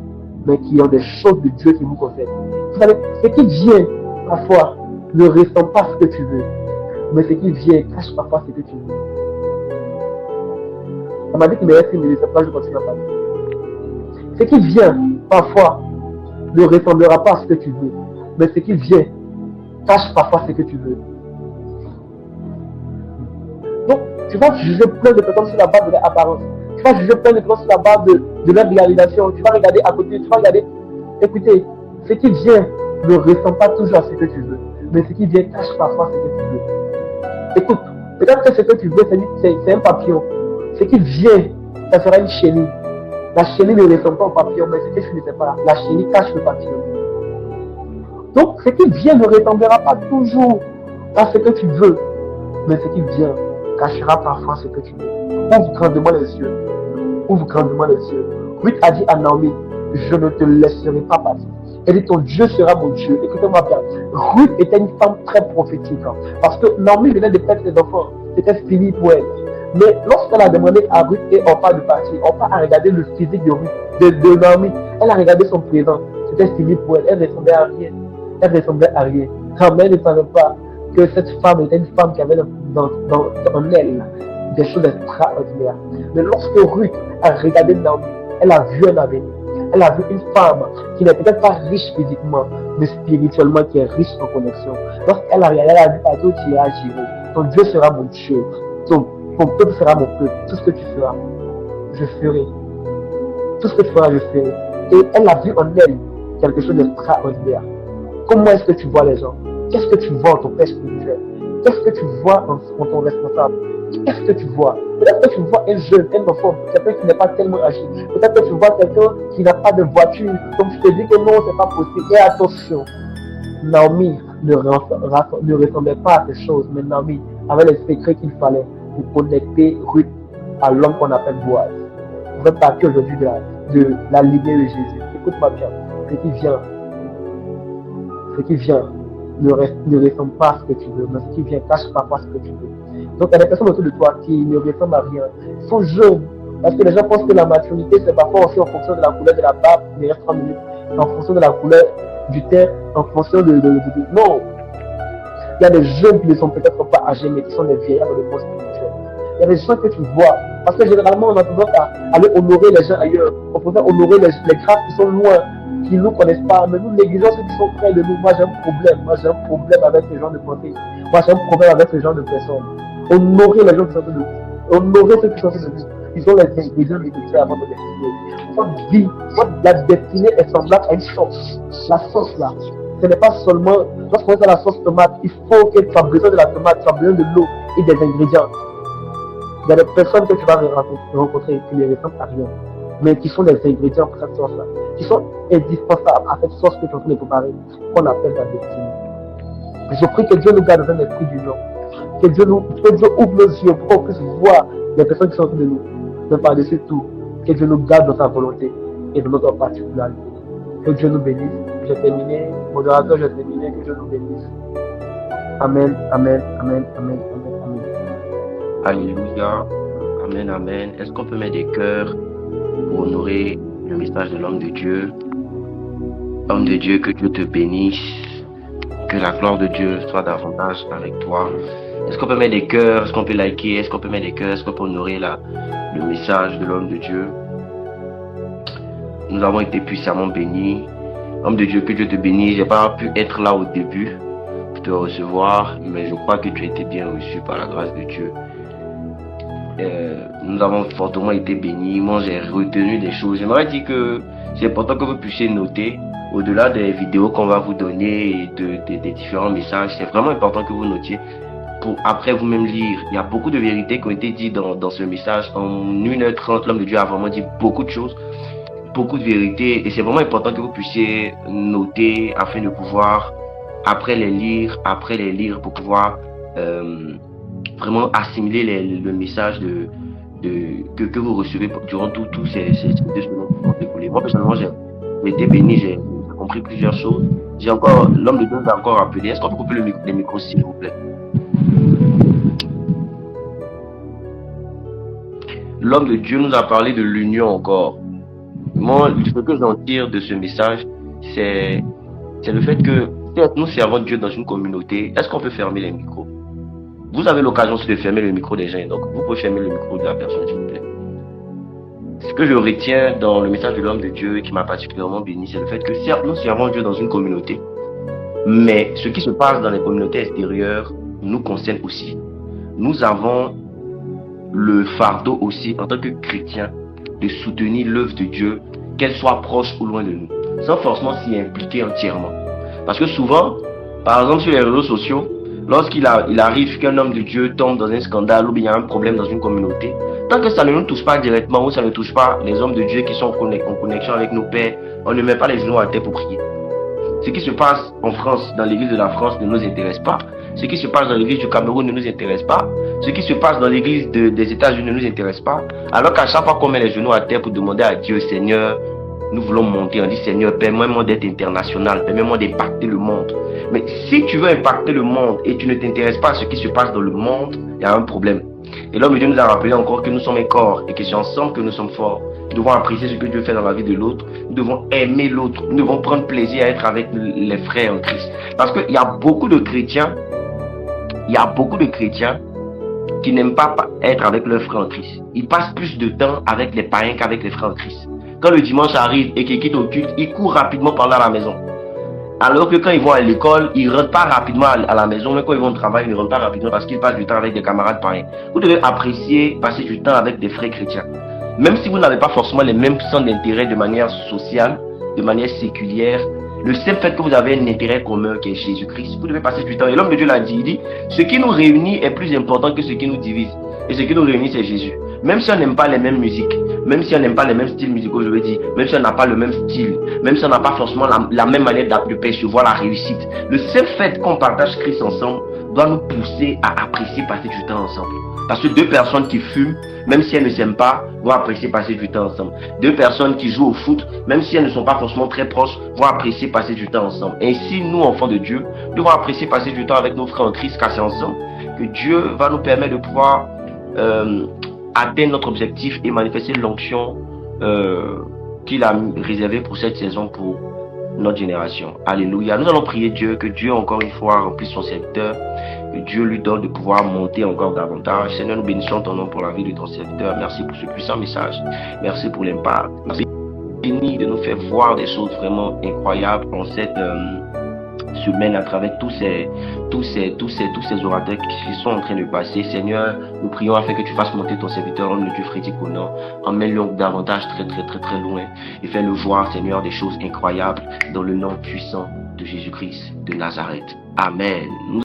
mais qui ont des choses de Dieu qui vous concernent. Vous savez, ce qui vient, parfois, ne ressemble pas à ce que tu veux. Mais ce qui vient, cache parfois ce que tu veux. On m'a dit qu'il me reste 1 minute, après je continue à parler. Ce qui vient, parfois, ne ressemblera pas à ce que tu veux. Mais ce qui vient, cache parfois ce que tu veux. Donc, tu vas juger plein de personnes sur la base de leur apparence. Tu vas juger plein de personnes sur la base de leur réalisation. Tu vas regarder à côté, tu vas regarder. Écoutez, ce qui vient ne ressemble pas toujours à ce que tu veux. Mais ce qui vient cache parfois ce que tu veux. Écoute, peut-être que ce que tu veux, c'est un papillon. Ce qui vient, ça sera une chenille. La chenille ne ressemble pas au papillon, mais ce que tu ne sais pas, la chenille cache le papillon. Donc, ce qui vient ne ressemblera pas toujours à ce que tu veux, mais ce qui vient cachera parfois ce que tu veux. Ouvre grandement les yeux. Ouvre grandement les yeux. Ruth a dit à Naomi, je ne te laisserai pas partir. Elle dit, ton Dieu sera mon Dieu. Écoutez-moi bien. Ruth était une femme très prophétique. Parce que Naomi venait de perdre ses enfants. C'était fini pour elle. Mais lorsqu'elle a demandé à Ruth et Orpa de partir, Orpa a regardé le physique de Ruth, de Naomi. Elle a regardé son présent. C'était fini pour elle. Elle ressemblait à rien. Elle ressemblait à rien. Mais elle ne savait pas que cette femme était une femme qui avait en elle des choses extraordinaires. Mais lorsque Ruth a regardé Naomi, elle a vu un avenir. Elle a vu une femme qui n'est peut-être pas riche physiquement, mais spirituellement qui est riche en connexion. Lorsqu'elle a regardé, elle a vu partout tu iras gérer. Ton Dieu sera mon Dieu. Ton peuple sera mon peuple. Tout ce que tu feras, je ferai. Tout ce que tu feras, je ferai. Et elle a vu en elle quelque chose d'extraordinaire. Comment est-ce que tu vois les gens? Qu'est-ce que tu vois en ton père spirituel? Qu'est-ce que tu vois en ton responsable? Qu'est-ce que tu vois? Peut-être que tu vois un jeune, un enfant, quelqu'un qui n'est pas tellement âgé. Peut-être que tu vois quelqu'un qui n'a pas de voiture. Donc tu te dis que non, c'est pas possible. Et attention, Naomi ne ressemblait pas à ces choses, mais Naomi avait les secrets qu'il fallait pour connecter Ruth à l'homme qu'on appelle Boaz. On va partir aujourd'hui de la lignée de Jésus. Écoute-moi bien, ce qui vient ne ressemble pas à ce que tu veux, mais ce qui vient cache parfois ce que tu veux. Donc, il y a des personnes autour de toi qui ne ressemblent à rien. Ils sont jeunes. Parce que les gens pensent que la maturité, c'est parfois aussi en fonction de la couleur de la barbe, il reste 3 minutes, en fonction de la couleur du teint, en fonction de. Non! Il y a des jeunes qui ne sont peut-être pas âgés, mais qui sont des vieillards dans le monde spirituel. Il y a des gens que tu vois. Parce que généralement, on a tendance à aller honorer les gens ailleurs. On peut honorer les grâces qui sont loin, qui ne nous connaissent pas, mais nous négligeons ceux qui sont près de nous. Moi, j'ai un problème avec ce genre de pensée. Moi, j'ai un problème avec ce genre de personnes. Honorer les gens qui sont de nous. Honorer ceux qui sont de nous. Ils ont les ingrédients nécessaires avant de destinée. Votre vie, la destinée est semblable à une sauce. La sauce là, ce n'est pas seulement, lorsqu'on est dans la sauce tomate, il faut que tu aies besoin de la tomate, tu as besoin de l'eau et des ingrédients. Il y a des personnes que tu vas rencontrer qui ne ressemblent à rien, mais qui sont des ingrédients pour cette sauce-là, qui sont indispensables à cette sauce que tu es en train de préparer, qu'on appelle la destinée. Je prie que Dieu nous garde dans un esprit d'union, que Dieu ouvre nos yeux pour qu'on puisse voir les personnes qui sont autour de nous, mais par-dessus tout, que Dieu nous garde dans sa volonté et dans notre particularité. Que Dieu nous bénisse. J'ai terminé, modérateur, j'ai terminé, que Dieu nous bénisse. Amen, amen, amen, amen, amen, amen. Alléluia. Amen, amen. Est-ce qu'on peut mettre des cœurs pour honorer le message de l'homme de Dieu? Homme de Dieu, que Dieu te bénisse. Que la gloire de Dieu soit davantage avec toi. Est-ce qu'on peut mettre des cœurs? Est-ce qu'on peut liker? Est-ce qu'on peut mettre des cœurs? Est-ce qu'on peut honorer le message de l'homme de Dieu? Nous avons été puissamment bénis. Homme de Dieu, que Dieu te bénisse. J'ai pas pu être là au début pour te recevoir, mais je crois que tu as été bien reçu par la grâce de Dieu. Nous avons fortement été bénis. Moi, j'ai retenu des choses. J'aimerais dire que c'est important que vous puissiez noter, au-delà des vidéos qu'on va vous donner et des différents messages. C'est vraiment important que vous notiez pour après vous-même lire. Il y a beaucoup de vérités qui ont été dites dans ce message. En 1h30, l'homme de Dieu a vraiment dit beaucoup de choses, beaucoup de vérités. Et c'est vraiment important que vous puissiez noter afin de pouvoir, après les lire, pour pouvoir vraiment assimiler le message que vous recevez durant tous ces 2 semaines qui vont découler. Moi, personnellement, j'ai été béni, j'ai compris plusieurs choses. L'homme de Dieu m'a encore appelé. Est-ce qu'on peut couper les micros, s'il vous plaît? L'homme de Dieu nous a parlé de l'union encore. Moi, ce que j'en tire de ce message, c'est le fait que nous servons Dieu dans une communauté. Est-ce qu'on peut fermer les micros? Vous avez l'occasion de fermer le micro des gens, donc vous pouvez fermer le micro de la personne, s'il vous plaît. Ce que je retiens dans le message de l'homme de Dieu qui m'a particulièrement béni, c'est le fait que certes, nous servons Dieu dans une communauté, mais ce qui se passe dans les communautés extérieures nous concerne aussi. Nous avons le fardeau aussi, en tant que chrétiens, de soutenir l'œuvre de Dieu, qu'elle soit proche ou loin de nous, sans forcément s'y impliquer entièrement. Parce que souvent, par exemple sur les réseaux sociaux, lorsqu'il arrive qu'un homme de Dieu tombe dans un scandale ou bien il y a un problème dans une communauté, tant que ça ne nous touche pas directement ou ça ne touche pas les hommes de Dieu qui sont en connexion avec nos pères, on ne met pas les genoux à terre pour prier. Ce qui se passe en France, dans l'église de la France, ne nous intéresse pas. Ce qui se passe dans l'église du Cameroun ne nous intéresse pas. Ce qui se passe dans l'église des États-Unis ne nous intéresse pas. Alors qu'à chaque fois qu'on met les genoux à terre pour demander à Dieu, Seigneur, nous voulons monter, on dit Seigneur, permets-moi d'être international, permets-moi d'impacter le monde. Mais si tu veux impacter le monde et tu ne t'intéresses pas à ce qui se passe dans le monde, il y a un problème. Et l'homme de Dieu nous a rappelé encore que nous sommes un corps et que c'est ensemble que nous sommes forts. Nous devons apprécier ce que Dieu fait dans la vie de l'autre. Nous devons aimer l'autre. Nous devons prendre plaisir à être avec les frères en Christ. Parce qu'il y a beaucoup de chrétiens, qui n'aiment pas être avec leurs frères en Christ. Ils passent plus de temps avec les païens qu'avec les frères en Christ. Quand le dimanche arrive et qu'ils quittent au culte, ils courent rapidement par là à la maison. Alors que quand ils vont à l'école, ils ne rentrent pas rapidement à la maison, mais quand ils vont au travail, ils ne rentrent pas rapidement parce qu'ils passent du temps avec des camarades païens. Vous devez apprécier passer du temps avec des frères chrétiens. Même si vous n'avez pas forcément les mêmes centres d'intérêt de manière sociale, de manière séculière, le simple fait que vous avez un intérêt commun qui est Jésus-Christ, vous devez passer du temps. Et l'homme de Dieu l'a dit, il dit, ce qui nous réunit est plus important que ce qui nous divise. Et ce qui nous réunit, c'est Jésus. Même si on n'aime pas les mêmes musiques, même si on n'aime pas les mêmes styles musicaux, je veux dire, même si on n'a pas le même style, même si on n'a pas forcément la même manière de percevoir la réussite, le seul fait qu'on partage Christ ensemble doit nous pousser à apprécier passer du temps ensemble. Parce que deux personnes qui fument, même si elles ne s'aiment pas, vont apprécier passer du temps ensemble. Deux personnes qui jouent au foot, même si elles ne sont pas forcément très proches, vont apprécier passer du temps ensemble. Ainsi, nous, enfants de Dieu, devons apprécier passer du temps avec nos frères en Christ, car c'est ensemble que Dieu va nous permettre de pouvoir atteindre notre objectif et manifester l'onction qu'il a réservée pour cette saison, pour notre génération. Alléluia. Nous allons prier Dieu, que Dieu encore une fois remplisse son serviteur, que Dieu lui donne de pouvoir monter encore davantage. Seigneur, nous bénissons ton nom pour la vie de ton serviteur. Merci pour ce puissant message. Merci pour l'impact. Merci de nous faire voir des choses vraiment incroyables en cette semaine à travers tous ces orateurs qui sont en train de passer. Seigneur, nous prions afin que tu fasses monter ton serviteur, homme de Dieu Frédéric Conan, emmène-le davantage très loin et fais-le voir, Seigneur, des choses incroyables dans le nom puissant de Jésus-Christ de Nazareth. Amen.